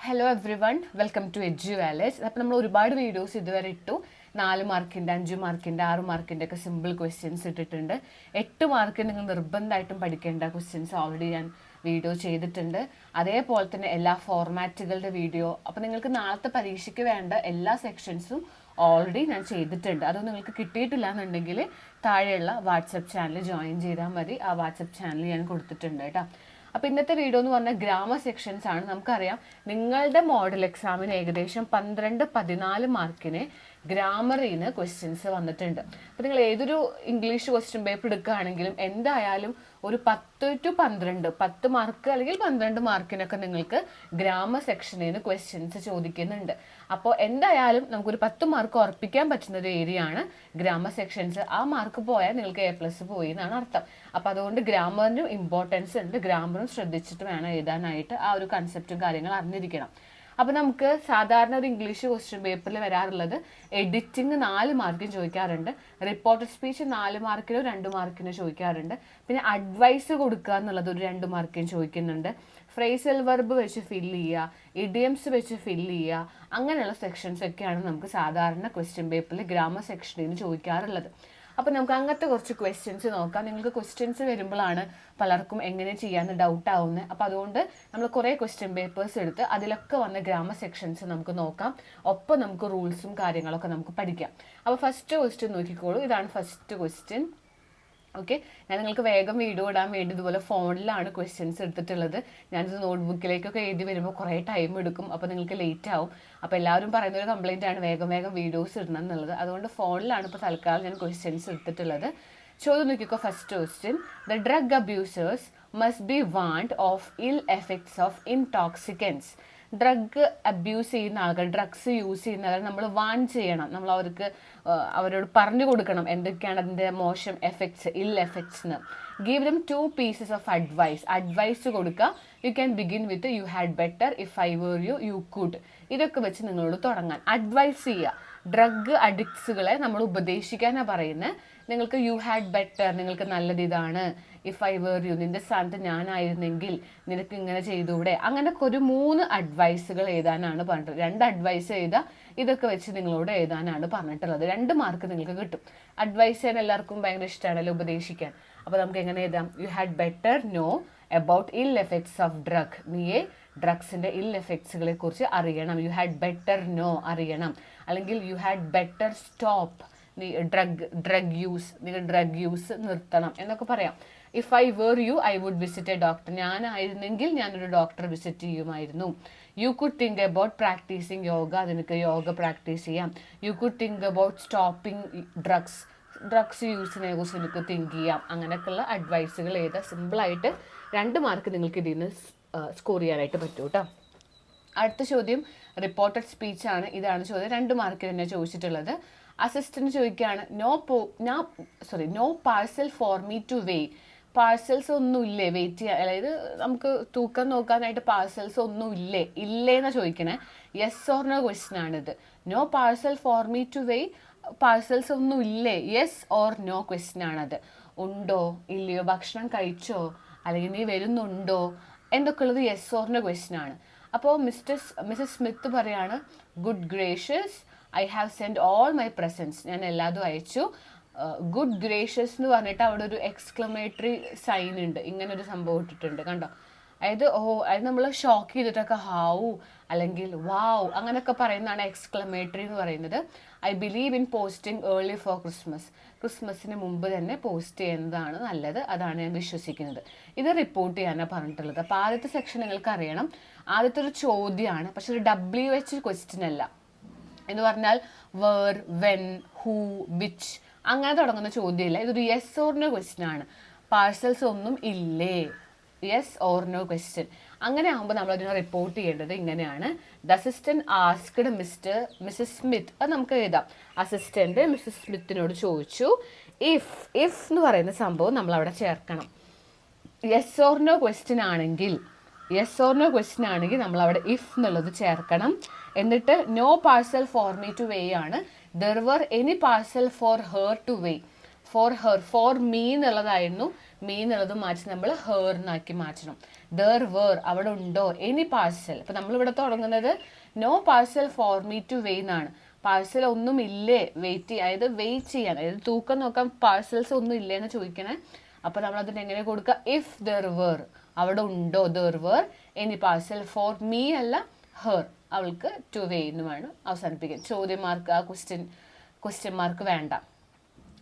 Hello everyone, welcome to Eduvillage. അപ്പോൾ നമ്മൾ ഒരുപാട് വീഡിയോസ് ഇതുവരെ ഇട്ടു. 4 മാർക്കിൻ്റെ, 5 മാർക്കിൻ്റെ, 6 മാർക്കിൻ്റെ ഒക്കെ സിമ്പിൾ ക്വസ്റ്റ്യൻസ് ഇട്ടിട്ടുണ്ട്. 8 മാർക്കിന് നിങ്ങൾ നിർബന്ധമായിട്ടും പഠിക്കേണ്ട ക്വസ്റ്റ്യൻസ് ഓൾറെഡി ഞാൻ വീഡിയോ ചെയ്തിട്ടുണ്ട്. അതേപോലെ തന്നെ എല്ലാ ഫോർമാറ്റുകളുടെ വീഡിയോ. അപ്പോൾ നിങ്ങൾക്ക് നാളത്തെ പരീക്ഷയ്ക്ക് വേണ്ട എല്ലാ സെക്ഷൻസും ഓൾറെഡി ഞാൻ ചെയ്തിട്ടുണ്ട്. അതൊന്നും നിങ്ങൾക്ക് കിട്ടിയിട്ടില്ല എന്നുണ്ടെങ്കിൽ താഴെയുള്ള വാട്സപ്പ് ചാനൽ ജോയിൻ ചെയ്താൽ മതി. ആ വാട്സപ്പ് ചാനൽ ഞാൻ കൊടുത്തിട്ടുണ്ട് കേട്ടോ. അപ്പോൾ ഇന്നത്തെ വീഡിയോ എന്ന് പറഞ്ഞാൽ ഗ്രാമർ സെക്ഷൻസ് ആണ്. നമുക്കറിയാം നിങ്ങളുടെ മോഡൽ എക്സാമിന് ഏകദേശം 12-14 മാർക്കിന് ഗ്രാമറിൽ നിന്ന് ക്വസ്റ്റ്യൻസ് വന്നിട്ടുണ്ട്. അപ്പോൾ നിങ്ങൾ ഏതൊരു ഇംഗ്ലീഷ് ക്വസ്റ്റ്യൻ പേപ്പർ എടുക്കുകയാണെങ്കിലും എന്തായാലും ഒരു 10 to 12, 10 മാർക്ക് അല്ലെങ്കിൽ 12 മാർക്കിനൊക്കെ നിങ്ങൾക്ക് ഗ്രാമർ സെക്ഷനിൽ നിന്ന് ക്വസ്റ്റ്യൻസ് ചോദിക്കുന്നുണ്ട്. അപ്പോൾ എന്തായാലും നമുക്കൊരു 10 മാർക്ക് ഉറപ്പിക്കാൻ പറ്റുന്ന ഒരു ഏരിയ ആണ് ഗ്രാമർ സെക്ഷൻസ്. ആ മാർക്ക് പോയാൽ നിങ്ങൾക്ക് A+ പോയി എന്നാണ് അർത്ഥം. അപ്പോൾ അതുകൊണ്ട് ഗ്രാമറിനും ഇമ്പോർട്ടൻസ് ഉണ്ട്. ഗ്രാമറും ശ്രദ്ധിച്ചിട്ട് വേണം എഴുതാനായിട്ട്. ആ ഒരു കൺസെപ്റ്റും കാര്യങ്ങളും അറിഞ്ഞിരിക്കണം. അപ്പോൾ നമുക്ക് സാധാരണ ഒരു ഇംഗ്ലീഷ് ക്വസ്റ്റ്യൻ പേപ്പറിൽ വരാറുള്ളത് എഡിറ്റിംഗ് 4 മാർക്കിന് ചോദിക്കാറുണ്ട്, റിപ്പോർട്ടഡ് സ്പീച്ച് 4 മാർക്കിനോ 2 മാർക്കിനോ ചോദിക്കാറുണ്ട്, പിന്നെ അഡ്വൈസ് കൊടുക്കുക എന്നുള്ളത് ഒരു 2 മാർക്കിന് ചോദിക്കുന്നുണ്ട്, ഫ്രേസൽ വെർബ് വെച്ച് ഫില്ല് ചെയ്യുക, ഇഡിയംസ് വെച്ച് ഫില്ല് ചെയ്യുക, അങ്ങനെയുള്ള സെക്ഷൻസ് ഒക്കെയാണ് നമുക്ക് സാധാരണ ക്വസ്റ്റ്യൻ പേപ്പറിൽ ഗ്രാമർ സെക്ഷനിൽ നിന്ന് ചോദിക്കാറുള്ളത്. അപ്പോൾ നമുക്ക് അങ്ങനത്തെ കുറച്ച് ക്വസ്റ്റ്യൻസ് നോക്കാം. നിങ്ങൾക്ക് ക്വസ്റ്റ്യൻസ് വരുമ്പോഴാണ് പലർക്കും എങ്ങനെ ചെയ്യാമെന്ന് ഡൗട്ട് ആവുന്നത്. അപ്പോൾ അതുകൊണ്ട് നമ്മൾ കുറേ ക്വസ്റ്റ്യൻ പേപ്പേഴ്സ് എടുത്ത് അതിലൊക്കെ വന്ന ഗ്രാമർ സെക്ഷൻസ് നമുക്ക് നോക്കാം. ഒപ്പം നമുക്ക് റൂൾസും കാര്യങ്ങളൊക്കെ നമുക്ക് പഠിക്കാം. അപ്പോൾ ഫസ്റ്റ് ക്വസ്റ്റ്യൻ നോക്കിക്കോളൂ. ഇതാണ് ഫസ്റ്റ് ക്വസ്റ്റ്യൻ. ഓക്കെ, ഞാൻ നിങ്ങൾക്ക് വേഗം വീഡിയോ ഇടാൻ വേണ്ടി ഇതുപോലെ ഫോണിലാണ് ക്വസ്റ്റ്യൻസ് എടുത്തിട്ടുള്ളത്. ഞാനിത് നോട്ട്ബുക്കിലേക്കൊക്കെ എഴുതി വരുമ്പോൾ കുറേ ടൈം എടുക്കും. അപ്പോൾ നിങ്ങൾക്ക് ലേറ്റ് ആവും. അപ്പോൾ എല്ലാവരും പറയുന്ന ഒരു കംപ്ലയിൻ്റ് ആണ് വേഗം വീഡിയോസ് ഇടണം എന്നുള്ളത്. അതുകൊണ്ട് ഫോണിലാണ് ഇപ്പോൾ തൽക്കാലം ഞാൻ ക്വസ്റ്റ്യൻസ് എടുത്തിട്ടുള്ളത്. ചോദ്യം നോക്കിക്കോ. First question: the drug abusers must be warned of ill effects of intoxicants. Drug abuse ചെയ്യുന്ന ആൾക്കാർ, ഡ്രഗ്സ് യൂസ് ചെയ്യുന്ന ആൾക്കാർ നമ്മൾ വാൺ ചെയ്യണം. നമ്മൾ അവരോട് പറഞ്ഞു കൊടുക്കണം എന്തൊക്കെയാണ് അതിൻ്റെ മോശം എഫക്ട്സ്, ഇൽ എഫക്ട്സ് എന്ന്. Give them 2 pieces of advice. Advice കൊടുക്കുക. You can begin with you had better, if I were you, you could. ഇതൊക്കെ വെച്ച് നിങ്ങളോട് തുടങ്ങാൻ അഡ്വൈസ് ചെയ്യുക. ഡ്രഗ് അഡിക്ട്സുകളെ നമ്മൾ ഉപദേശിക്കാനാണ് പറയുന്നത്. നിങ്ങൾക്ക് യു ഹാഡ് ബെറ്റർ, നിങ്ങൾക്ക് നല്ലത് ഇതാണ്. ഇഫ് ഐ വേർ യു, നിന്റെ സ്ഥാനത്ത് ഞാനായിരുന്നെങ്കിൽ നിനക്ക് ഇങ്ങനെ ചെയ്തൂടെ. അങ്ങനെയൊക്കെ ഒരു 3 അഡ്വൈസുകൾ എഴുതാനാണ് പറഞ്ഞിട്ടുള്ളത്. 2 അഡ്വൈസ് എഴുതുക. ഇതൊക്കെ വെച്ച് നിങ്ങളോട് എഴുതാനാണ് പറഞ്ഞിട്ടുള്ളത്. 2 മാർക്ക് നിങ്ങൾക്ക് കിട്ടും. അഡ്വൈസ് ചെയ്യാൻ എല്ലാവർക്കും ഭയങ്കര ഇഷ്ടമാണല്ലോ, ഉപദേശിക്കാൻ. അപ്പോൾ നമുക്ക് എങ്ങനെ എഴുതാം? U had better know about ഇൽ എഫക്ട്സ് ഓഫ് ഡ്രഗ്. നീയെ ഡ്രഗ്സിൻ്റെ ഇൽ എഫക്ട്സുകളെ കുറിച്ച് അറിയണം. യു ഹാഡ് ബെറ്റർ നോ, അറിയണം. അല്ലെങ്കിൽ യു ഹാഡ് ബെറ്റർ സ്റ്റോപ്പ്, നീ ഡ്രഗ് യൂസ് നിർത്തണം എന്നൊക്കെ പറയാം. If I were you I would visit a doctor. ഞാനായിരുന്നെങ്കിൽ ഞാനൊരു ഡോക്ടറെ വിസിറ്റ് ചെയ്യുമായിരുന്നു. You could think about practising yoga. നിനക്ക് യോഗ പ്രാക്ടീസ് ചെയ്യാം. You could think about stopping drugs യൂസിനെ കുറിച്ച് എനിക്ക് തിങ്ക് ചെയ്യാം. അങ്ങനെയൊക്കെയുള്ള അഡ്വൈസുകൾ ചെയ്താൽ സിമ്പിളായിട്ട് 2 മാർക്ക് നിങ്ങൾക്ക് ഇതിൽ നിന്ന് സ്കോർ ചെയ്യാനായിട്ട് പറ്റും കേട്ടോ. അടുത്ത ചോദ്യം റിപ്പോർട്ടഡ് സ്പീച്ചാണ്. ഇതാണ് ചോദ്യം. 2 മാർക്കിന് തന്നെ ചോദിച്ചിട്ടുള്ളത്. അസിസ്റ്റന്റ് ചോദിക്കുകയാണ്, no parcel for me today. Parcels ഒന്നും ഇല്ലേ വെയിറ്റ് ചെയ്യാൻ, അതായത് നമുക്ക് തൂക്കം നോക്കാനായിട്ട് പാഴ്സൽസ് ഒന്നും ഇല്ലേന്നാ ചോദിക്കണേ. യെസ് ഓർ നോ ക്വസ്റ്റ്യൻ ആണിത്. No parcel for me today, parcels ഒന്നും ഇല്ലേ, യെസ് ഓർ നോ ക്വസ്റ്റ്യൻ ആണത്. ഉണ്ടോ ഇല്ലയോ, ഭക്ഷണം കഴിച്ചോ, അല്ലെങ്കിൽ നീ വരുന്നുണ്ടോ എന്തൊക്കെ ഉള്ളത് യെസ് ഓർ നോ ക്വസ്റ്റ്യൻ ആണ്. അപ്പോൾ മിസ്സസ് സ്മിത്ത് പറയാണ്, good gracious I have send all my presents. ഞാൻ എല്ലാതും അയച്ചു. ഗുഡ് ഗ്രേഷ്യസ് എന്ന് പറഞ്ഞിട്ട് അവിടെ ഒരു എക്സ്ക്ലമേറ്ററി സൈൻ ഉണ്ട്. ഇങ്ങനെ ഒരു സംഭവം ഇട്ടിട്ടുണ്ട്, കണ്ടോ? അത് നമ്മൾ ഷോക്ക് ചെയ്തിട്ടൊക്കെ ഹാവു അല്ലെങ്കിൽ വാവ് അങ്ങനെയൊക്കെ പറയുന്നതാണ് എക്സ്ക്ലമേറ്ററി എന്ന് പറയുന്നത്. I believe in posting early for Christmas. ക്രിസ്മസിന് മുമ്പ് തന്നെ പോസ്റ്റ് ചെയ്യുന്നതാണ് നല്ലത്. അതാണ് ഞാൻ വിശ്വസിക്കുന്നത്. ഇത് റിപ്പോർട്ട് ചെയ്യാനാണ് പറഞ്ഞിട്ടുള്ളത്. അപ്പോൾ ആദ്യത്തെ സെക്ഷൻ നിങ്ങൾക്ക് അറിയണം. ആദ്യത്തെ ഒരു ചോദ്യമാണ്, പക്ഷെ ഒരു WH ക്വസ്റ്റ്യൻ അല്ല. എന്ന് പറഞ്ഞാൽ വേർ, വെൻ, ഹൂ, വിച്ച് അങ്ങനെ തുടങ്ങുന്ന ചോദ്യമില്ല. ഇതൊരു യെസ് ഓർ നോ ക്വസ്റ്റ്യൻ ആണ്. പാഴ്സൽസ് ഒന്നും ഇല്ലേ, യെസ് ഓർ നോ ക്വസ്റ്റ്യൻ. അങ്ങനെ ആകുമ്പോൾ നമ്മളതിനെ റിപ്പോർട്ട് ചെയ്യേണ്ടത് ഇങ്ങനെയാണ്. The assistant asked Mrs Smith. അത് നമുക്ക് എഴുതാം. അസിസ്റ്റന്റ് മിസ്സസ് സ്മിത്തിനോട് ചോദിച്ചു. ഇഫ് എന്ന് പറയുന്ന സംഭവം നമ്മൾ അവിടെ ചേർക്കണം. യെസ് ഓർ നോ ക്വസ്റ്റ്യൻ ആണെങ്കിൽ നമ്മൾ അവിടെ ഇഫ് എന്നുള്ളത് ചേർക്കണം. എന്നിട്ട് no parcel for me today ആണ്. There were any parcel for her today. For me എന്നുള്ളതായിരുന്നു. മീ എന്നുള്ളത് മാറ്റി നമ്മൾ ഹെറിനാക്കി മാറ്റണം. ദർ വേർ അവിടെ ഉണ്ടോ എനി പാഴ്സൽ. അപ്പൊ നമ്മളിവിടെ തുടങ്ങുന്നത് no parcel for me today എന്നാണ്. പാഴ്സൽ ഒന്നും ഇല്ലേ വെയിറ്റ് ചെയ്യാൻ, അതായത് വെയിറ്റ് ചെയ്യാൻ, അതായത് തൂക്കം നോക്കാൻ പാഴ്സൽസ് ഒന്നും ഇല്ലേ എന്ന് ചോദിക്കണേ. അപ്പൊ നമ്മൾ അതിന് എങ്ങനെ കൊടുക്കുക, ഇഫ് ദർ വേർ അവിടെ ഉണ്ടോ, there were any parcel for me അല്ല ഹെർ അവൾക്ക് ടു വേ എന്ന് വേണം അവസാനിപ്പിക്കാൻ. ചോദ്യമാർക്ക് ആ ക്വസ്റ്റ്യൻ മാർക്ക് വേണ്ട.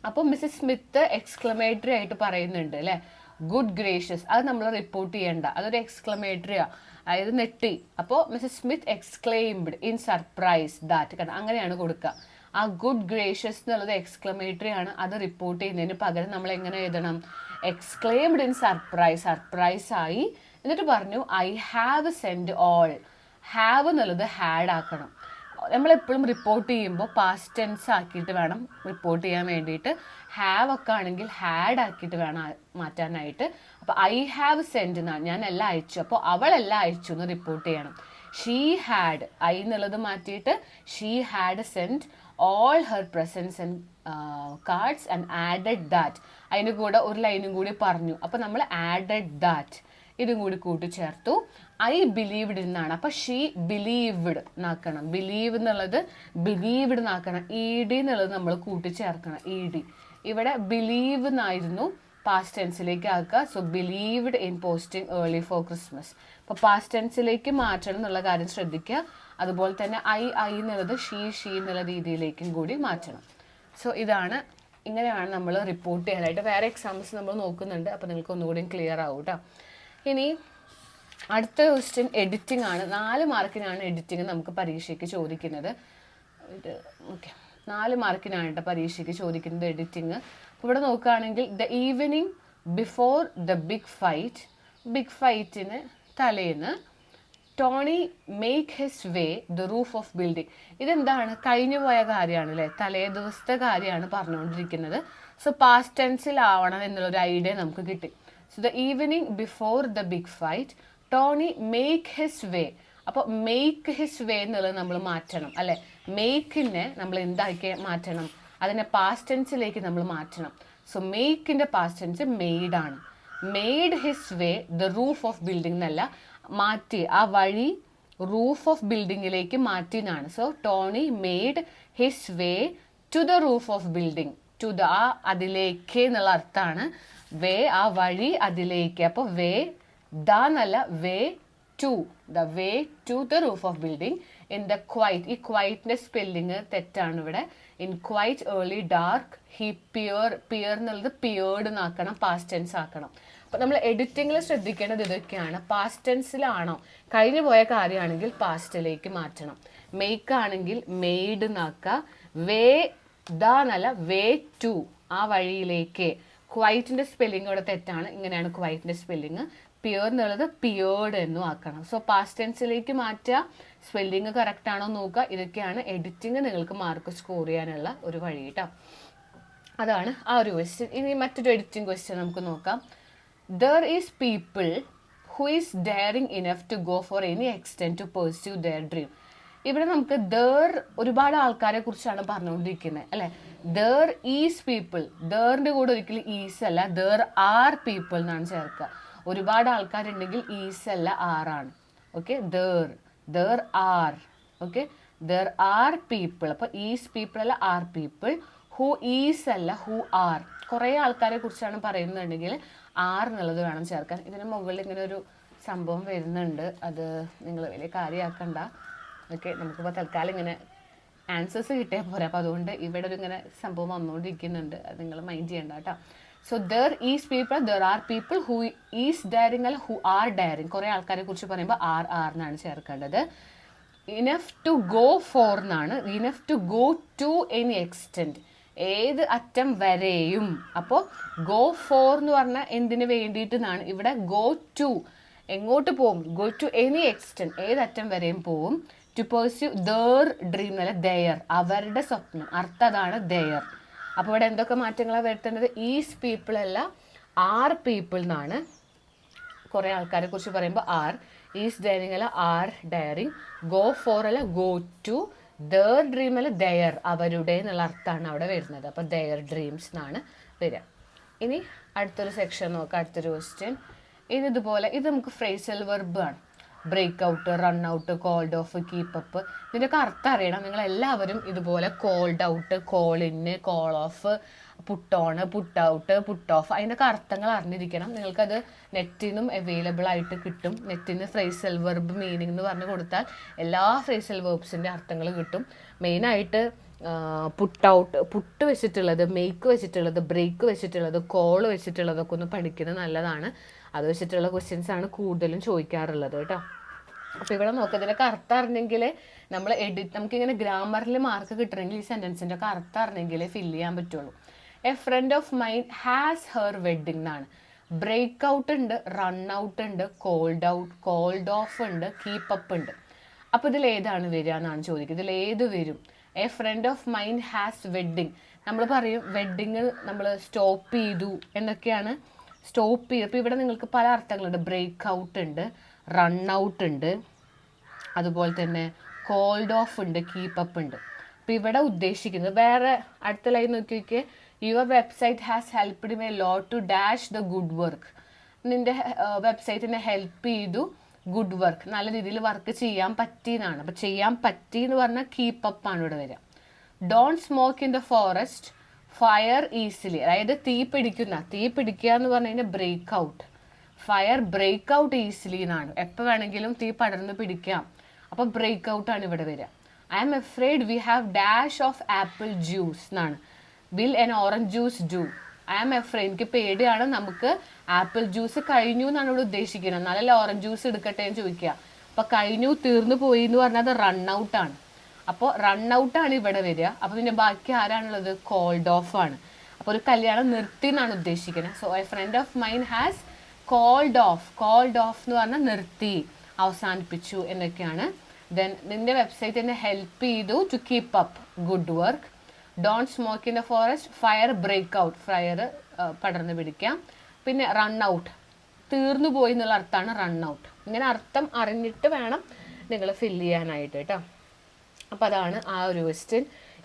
അപ്പോൾ മിസ്സസ് സ്മിത്ത് എക്സ്ക്ലമേറ്ററി ആയിട്ട് പറയുന്നുണ്ട് അല്ലേ, ഗുഡ് ഗ്രേഷ്യസ്, അത് നമ്മൾ റിപ്പോർട്ട് ചെയ്യേണ്ട, അതൊരു എക്സ്ക്ലമേറ്ററിയാ, അതായത് നെട്ടി. അപ്പോൾ Mrs Smith exclaimed in surprise that, കാരണം അങ്ങനെയാണ് കൊടുക്കുക. ആ ഗുഡ് ഗ്രേഷ്യസ് എന്നുള്ളത് എക്സ്ക്ലമേറ്ററി ആണ്, അത് റിപ്പോർട്ട് ചെയ്യുന്നതിന് പകരം നമ്മൾ എങ്ങനെ എഴുതണം, എക്സ്ക്ലെയിംഡ് ഇൻ സർപ്രൈസ്, സർപ്രൈസ് ആയി. എന്നിട്ട് പറഞ്ഞു I have send all. Have എന്നുള്ളത് ഹാഡ് ആക്കണം. നമ്മളെപ്പോഴും റിപ്പോർട്ട് ചെയ്യുമ്പോൾ പാസ്റ്റ് ടെൻസ് ആക്കിയിട്ട് വേണം റിപ്പോർട്ട് ചെയ്യാൻ വേണ്ടിയിട്ട്. ഹാവ് ഒക്കെ ആണെങ്കിൽ ഹാഡ് ആക്കിയിട്ട് വേണം മാറ്റാനായിട്ട്. അപ്പോൾ ഐ ഹാവ് സെൻഡ് എന്നാണ്, ഞാൻ എല്ലാം അയച്ചു, അപ്പോൾ അവളെല്ലാം അയച്ചു എന്ന് റിപ്പോർട്ട് ചെയ്യണം. ഷീ ഹാഡ്, ഐ എന്നുള്ളത് മാറ്റിയിട്ട് she had send all her presents and cards and added that. അതിന് കൂടെ ഒരു ലൈനും കൂടി പറഞ്ഞു, അപ്പോൾ നമ്മൾ ആഡഡ് ദാറ്റ് ഇതും കൂടി കൂട്ടിച്ചേർത്തു. ഐ ബിലീവ്ഡ് എന്നാണ്, അപ്പൊ ഷീ ബിലീവ്ഡ് എന്നാക്കണം. ബിലീവ് എന്നുള്ളത് ബിലീവ്ഡ് എന്നാക്കണം. ഇ ഡി എന്നുള്ളത് നമ്മൾ കൂട്ടിച്ചേർക്കണം, ഇ ഡി. ഇവിടെ ബിലീവ് എന്നായിരുന്നു, പാസ്റ്റ് ടെൻസിലേക്ക് ആക്കുക. So believed in posting early for Christmas. അപ്പോൾ പാസ്റ്റ് ടെൻസിലേക്ക് മാറ്റണം എന്നുള്ള കാര്യം ശ്രദ്ധിക്കുക. അതുപോലെ തന്നെ ഐ എന്നുള്ളത് ഷീ എന്നുള്ള രീതിയിലേക്കും കൂടി മാറ്റണം. സോ ഇതാണ്, ഇങ്ങനെയാണ് നമ്മൾ റിപ്പോർട്ട് ചെയ്യാനായിട്ട്. വേറെ എക്സാംസ് നമ്മൾ നോക്കുന്നുണ്ട്, അപ്പോൾ നിങ്ങൾക്ക് ഒന്നുകൂടി ക്ലിയർ ആവും കേട്ടോ. ഇനി അടുത്ത ക്വസ്റ്റ്യൻ എഡിറ്റിംഗ് ആണ്. 4 മാർക്കിനാണ് എഡിറ്റിംഗ് നമുക്ക് പരീക്ഷയ്ക്ക് ചോദിക്കുന്നത്. ഓക്കെ, 4 മാർക്കിനാണ് കേട്ടോ പരീക്ഷയ്ക്ക് ചോദിക്കുന്നത് എഡിറ്റിംഗ്. അപ്പോൾ ഇവിടെ നോക്കുകയാണെങ്കിൽ the evening before the big fight, big ഫൈറ്റിന് തലേന്ന് Tony make his way the roof of building. ഇതെന്താണ്, കഴിഞ്ഞു പോയ കാര്യമാണ് അല്ലേ, തലേ ദിവസത്തെ കാര്യമാണ് പറഞ്ഞുകൊണ്ടിരിക്കുന്നത്. സോ പാസ്റ്റ് ടെൻസിലാവണം എന്നുള്ളൊരു ഐഡിയ നമുക്ക് കിട്ടി. So the evening before the big fight Tony make his way. അപ്പോൾ മേക്ക് ഹിസ് വേ എന്നുള്ളത് നമ്മൾ മാറ്റണം അല്ലെ. മേക്കിനെ നമ്മൾ എന്താക്കി മാറ്റണം, അതിനെ പാസ്റ്റ് ടെൻസിലേക്ക് നമ്മൾ മാറ്റണം. സോ മേക്കിന്റെ പാസ്റ്റ് ടെൻസ് മെയ്ഡ് ആണ്. Made his way the roof of building എന്നല്ല, മാറ്റി, ആ വഴി റൂഫ് ഓഫ് ബിൽഡിങ്ങിലേക്ക് മാറ്റി എന്നാണ്. So Tony made his way to the roof of building. To the, ആ അതിലേക്ക് എന്നുള്ള അർത്ഥമാണ്. വേ ആ വഴി അതിലേക്ക്. അപ്പോൾ വേ ദ എന്നല്ല, way to, the way to the roof of building in the quite. ഈ ക്വൈറ്റിന്റെ സ്പെല്ലിങ് തെറ്റാണ് ഇവിടെ. In quite early dark he peer എന്നുള്ളത് പിയേർഡ് എന്നാക്കണം, പാസ്റ്റ് ടെൻസ് ആക്കണം. അപ്പൊ നമ്മൾ എഡിറ്റിംഗിൽ ശ്രദ്ധിക്കേണ്ടത് ഇതൊക്കെയാണ്. പാസ്റ്റ് ടെൻസിലാണോ, കഴിഞ്ഞു പോയ കാര്യമാണെങ്കിൽ പാസ്റ്റിലേക്ക് മാറ്റണം. മെയ്ക്ക് ആണെങ്കിൽ മെയ്ഡ് എന്നാക്കുക. വേ ദ എന്നല്ല, വേ ടു, ആ വഴിയിലേക്ക്. ക്വൈറ്റിന്റെ സ്പെല്ലിംഗ് ഇവിടെ തെറ്റാണ്, ഇങ്ങനെയാണ് ക്വൈറ്റിന്റെ സ്പെല്ലിംഗ്. പിയർ എന്നുള്ളത് പിയേർഡ് എന്നും ആക്കണം. സോ പാസ്റ്റ് ടെൻസിലേക്ക് മാറ്റുക, സ്പെല്ലിംഗ് കറക്റ്റ് ആണോ നോക്കുക. ഇതൊക്കെയാണ് എഡിറ്റിംഗ് നിങ്ങൾക്ക് മാർക്ക് സ്കോർ ചെയ്യാനുള്ള ഒരു വഴി കേട്ടോ. അതാണ് ആ ഒരു ക്വസ്റ്റ്യൻ. ഇനി മറ്റൊരു എഡിറ്റിംഗ് ക്വസ്റ്റ്യൻ നമുക്ക് നോക്കാം. There is people who is daring enough to go for any extent to pursue their dream. ഇവിടെ നമുക്ക് ദർ ഒരുപാട് ആൾക്കാരെ കുറിച്ചാണ് പറഞ്ഞുകൊണ്ടിരിക്കുന്നത് അല്ലെ. ദർ ഈസ് പീപ്പിൾ, ദറിന്റെ കൂടെ ഒരിക്കലും ഈസ് അല്ല, ദർ ആർ പീപ്പിൾ എന്നാണ് ചേർക്കുക. ഒരുപാട് ആൾക്കാരുണ്ടെങ്കിൽ ഈസ് അല്ല, ആറാണ്. Okay, there are. Okay, there are people. അപ്പൊ ഈസ് പീപ്പിൾ അല്ല, ആർ പീപ്പിൾ. ഹു ഈസ് അല്ല, ഹു ആർ. കുറെ ആൾക്കാരെ കുറിച്ചാണ് പറയുന്നുണ്ടെങ്കിൽ ആർ എന്നുള്ളത് വേണം ചേർക്കാൻ. ഇതിന് മുകളിൽ ഇങ്ങനെ ഒരു സംഭവം വരുന്നുണ്ട്, അത് നിങ്ങൾ വലിയ കാര്യമാക്കണ്ട. ഓക്കെ, നമുക്കിപ്പോൾ തൽക്കാലം ഇങ്ങനെ ആൻസേഴ്സ് കിട്ടിയാൽ പോരാ. അപ്പോൾ അതുകൊണ്ട് ഇവിടെ ഒരു ഇങ്ങനെ സംഭവം വന്നുകൊണ്ടിരിക്കുന്നുണ്ട്, അത് നിങ്ങൾ മൈൻഡ് ചെയ്യണ്ട കേട്ടോ. So there is people, there are people who is daring അല്ല, ഹു ആർ ഡയറിങ്. കുറേ ആൾക്കാരെ കുറിച്ച് പറയുമ്പോൾ ആർ എന്നാണ് ചേർക്കേണ്ടത്. ഇനഫ് ടു ഗോ ഫോർ എന്നാണ്. Enough to go to any extent, ഏത് അറ്റം വരെയും. അപ്പോൾ ഗോ ഫോർ എന്ന് പറഞ്ഞാൽ എന്തിനു വേണ്ടിയിട്ട് എന്നാണ്. ഇവിടെ ഗോ ടു എങ്ങോട്ട് പോവും, ഗോ ടു എനി എക്സ്റ്റെൻറ്റ്, ഏതറ്റം വരെയും പോവും. ടു പെർസ്യൂ ദർ ഡ്രീം എന്നല്ല, ദെയർ, അവരുടെ സ്വപ്നം, അർത്ഥം അതാണ് ദെയർ. അപ്പോൾ ഇവിടെ എന്തൊക്കെ മാറ്റങ്ങളാണ് വരുത്തേണ്ടത്, ഈസ് പീപ്പിൾ അല്ല ആർ പീപ്പിൾ എന്നാണ്. കുറേ ആൾക്കാരെ കുറിച്ച് പറയുമ്പോൾ ആർ, ഈസ് ഡയറിങ് അല്ല ആർ ഡയറിങ്, ഗോ ഫോർ അല്ല ഗോ ടു, ദർ ഡ്രീം അല്ല ദെയർ, അവരുടെ എന്നുള്ള അർത്ഥമാണ് അവിടെ വരുന്നത്. അപ്പോൾ ദെയർ ഡ്രീംസ് എന്നാണ് വരിക. ഇനി അടുത്തൊരു സെക്ഷൻ നോക്കാം, അടുത്തൊരു ക്വസ്റ്റ്യൻ. ഇതുപോലെ ഇത് നമുക്ക് ഫ്രേസൽ വെർബ് ആണ്. Break out, run out, called off, keep up, ഇതിൻ്റെയൊക്കെ അർത്ഥം അറിയണം. നിങ്ങൾ എല്ലാവരും ഇതുപോലെ called out, call in, call off, put on, put out, put off, അതിൻ്റെയൊക്കെ അർത്ഥങ്ങൾ അറിഞ്ഞിരിക്കണം. നിങ്ങൾക്കത് നെറ്റിൽ നിന്നും അവൈലബിൾ ആയിട്ട് കിട്ടും. നെറ്റിൽ നിന്ന് ഫ്രേസൽ വെർബ് മീനിങ് എന്ന് പറഞ്ഞ് കൊടുത്താൽ എല്ലാ ഫ്രേസൽ വെർബ്സിൻ്റെ അർത്ഥങ്ങൾ കിട്ടും. മെയിനായിട്ട് പുട്ട് ഔട്ട്, പുട്ട് വെച്ചിട്ടുള്ളത്, മേക്ക് വെച്ചിട്ടുള്ളത്, ബ്രേക്ക് വെച്ചിട്ടുള്ളത്, കോൾ വെച്ചിട്ടുള്ളതൊക്കെ ഒന്ന് പഠിക്കുന്നത് നല്ലതാണ്. അത് വെച്ചിട്ടുള്ള ക്വസ്റ്റ്യൻസ് ആണ് കൂടുതലും ചോദിക്കാറുള്ളത് കേട്ടോ. അപ്പോൾ ഇവിടെ നോക്കുക, ഇതിനൊക്കെ അർത്ഥം അറിഞ്ഞെങ്കിൽ നമ്മൾ നമുക്കിങ്ങനെ ഗ്രാമറിൽ മാർക്ക് കിട്ടണമെങ്കിൽ ഈ സെൻറ്റൻസിൻ്റെ ഒക്കെ അർത്ഥം അറിഞ്ഞെങ്കിൽ ഫില്ല് ചെയ്യാൻ പറ്റുള്ളൂ. A friend of mine has her wedding എന്നാണ്. ബ്രേക്ക് ഔട്ട് ഉണ്ട്, റൺ ഔട്ട് ഉണ്ട്, കോൾഡ് ഓഫ് ഉണ്ട്, കീപ്പ് അപ്പ് ഉണ്ട്. അപ്പോൾ ഇതിൽ ഏതാണ് വരിക എന്നാണ് ചോദിക്കുന്നത്. ഇതിൽ ഏത് വരും? A friend of mine has wedding. നമ്മൾ പറയും വെഡ്ഡിങ് നമ്മൾ സ്റ്റോപ്പ് ചെയ്തു എന്നൊക്കെയാണ്. സ്റ്റോപ്പ് ചെയ്തു. അപ്പോൾ ഇവിടെ നിങ്ങൾക്ക് പല അർത്ഥങ്ങളുണ്ട്. ബ്രേക്ക് ഔട്ട് ഉണ്ട്, റൺ ഔട്ട് ഉണ്ട്, അതുപോലെ തന്നെ കോൾഡ് ഓഫ് ഉണ്ട്, കീപ്പ് അപ്പ് ഉണ്ട്. അപ്പോൾ ഇവിടെ ഉദ്ദേശിക്കുന്നത് വേറെ അടുത്ത ലൈൻ നോക്കിയൊക്കെ, your website has helped my lot to dash the good work. നിൻ്റെ വെബ്സൈറ്റിനെ ഹെൽപ്പ് ചെയ്തു, ഗുഡ് വർക്ക്, നല്ല രീതിയിൽ വർക്ക് ചെയ്യാൻ പറ്റിയെന്നാണ്. അപ്പോൾ ചെയ്യാൻ പറ്റി എന്ന് പറഞ്ഞാൽ കീപ്പ് അപ്പ് ആണ് ഇവിടെ വരിക. Don't smoke in the forest, fire easily, അതായത് തീ പിടിക്കുക എന്ന് പറഞ്ഞു കഴിഞ്ഞാൽ break out. Fire break out easily എന്നാണ്. എപ്പോൾ വേണമെങ്കിലും തീ പടർന്ന് പിടിക്കാം. അപ്പോൾ ബ്രേക്ക് ഔട്ടാണ് ഇവിടെ വരിക. I am afraid we have dash of apple juice എന്നാണ്. Will an orange juice do? I am afraid, എനിക്ക് പേടിയാണ്, നമുക്ക് ആപ്പിൾ ജ്യൂസ് കഴിഞ്ഞു എന്നാണ് ഇവിടെ ഉദ്ദേശിക്കുന്നത്. എന്നാലല്ല ഓറഞ്ച് ജ്യൂസ് എടുക്കട്ടെ എന്ന് ചോദിക്കുക. അപ്പോൾ കഴിഞ്ഞു, തീർന്നു പോയി എന്ന് പറഞ്ഞാൽ അത് റൺ ഔട്ടാണ്. അപ്പോൾ റൺ ഔട്ടാണ് ഇവിടെ വരിക. അപ്പോൾ പിന്നെ ബാക്കി ആരാണുള്ളത്? കോൾഡ് ഓഫ് ആണ്. അപ്പോൾ ഒരു കല്യാണം നിർത്തി എന്നാണ് ഉദ്ദേശിക്കുന്നത്. So a friend of mine has called off എന്ന് പറഞ്ഞാൽ നിർത്തി, അവസാനിപ്പിച്ചു എന്നൊക്കെയാണ്. ദെൻ നിന്റെ വെബ്സൈറ്റ് എന്നെ ഹെൽപ്പ് ചെയ്തു to keep up good work. Don't smoke in the forest, fire break out, fire പടർന്ന് പിടിക്കാം. പിന്നെ റൺ ഔട്ട്, തീർന്നു പോയി എന്നുള്ള അർത്ഥമാണ് റൺ ഔട്ട്. ഇങ്ങനെ അർത്ഥം അറിഞ്ഞിട്ട് വേണം നിങ്ങൾ ഫില്ല് ചെയ്യാനായിട്ട് കേട്ടോ. അപ്പോൾ അതാണ് ആ ഒരു ക്വസ്റ്റ്യൻ.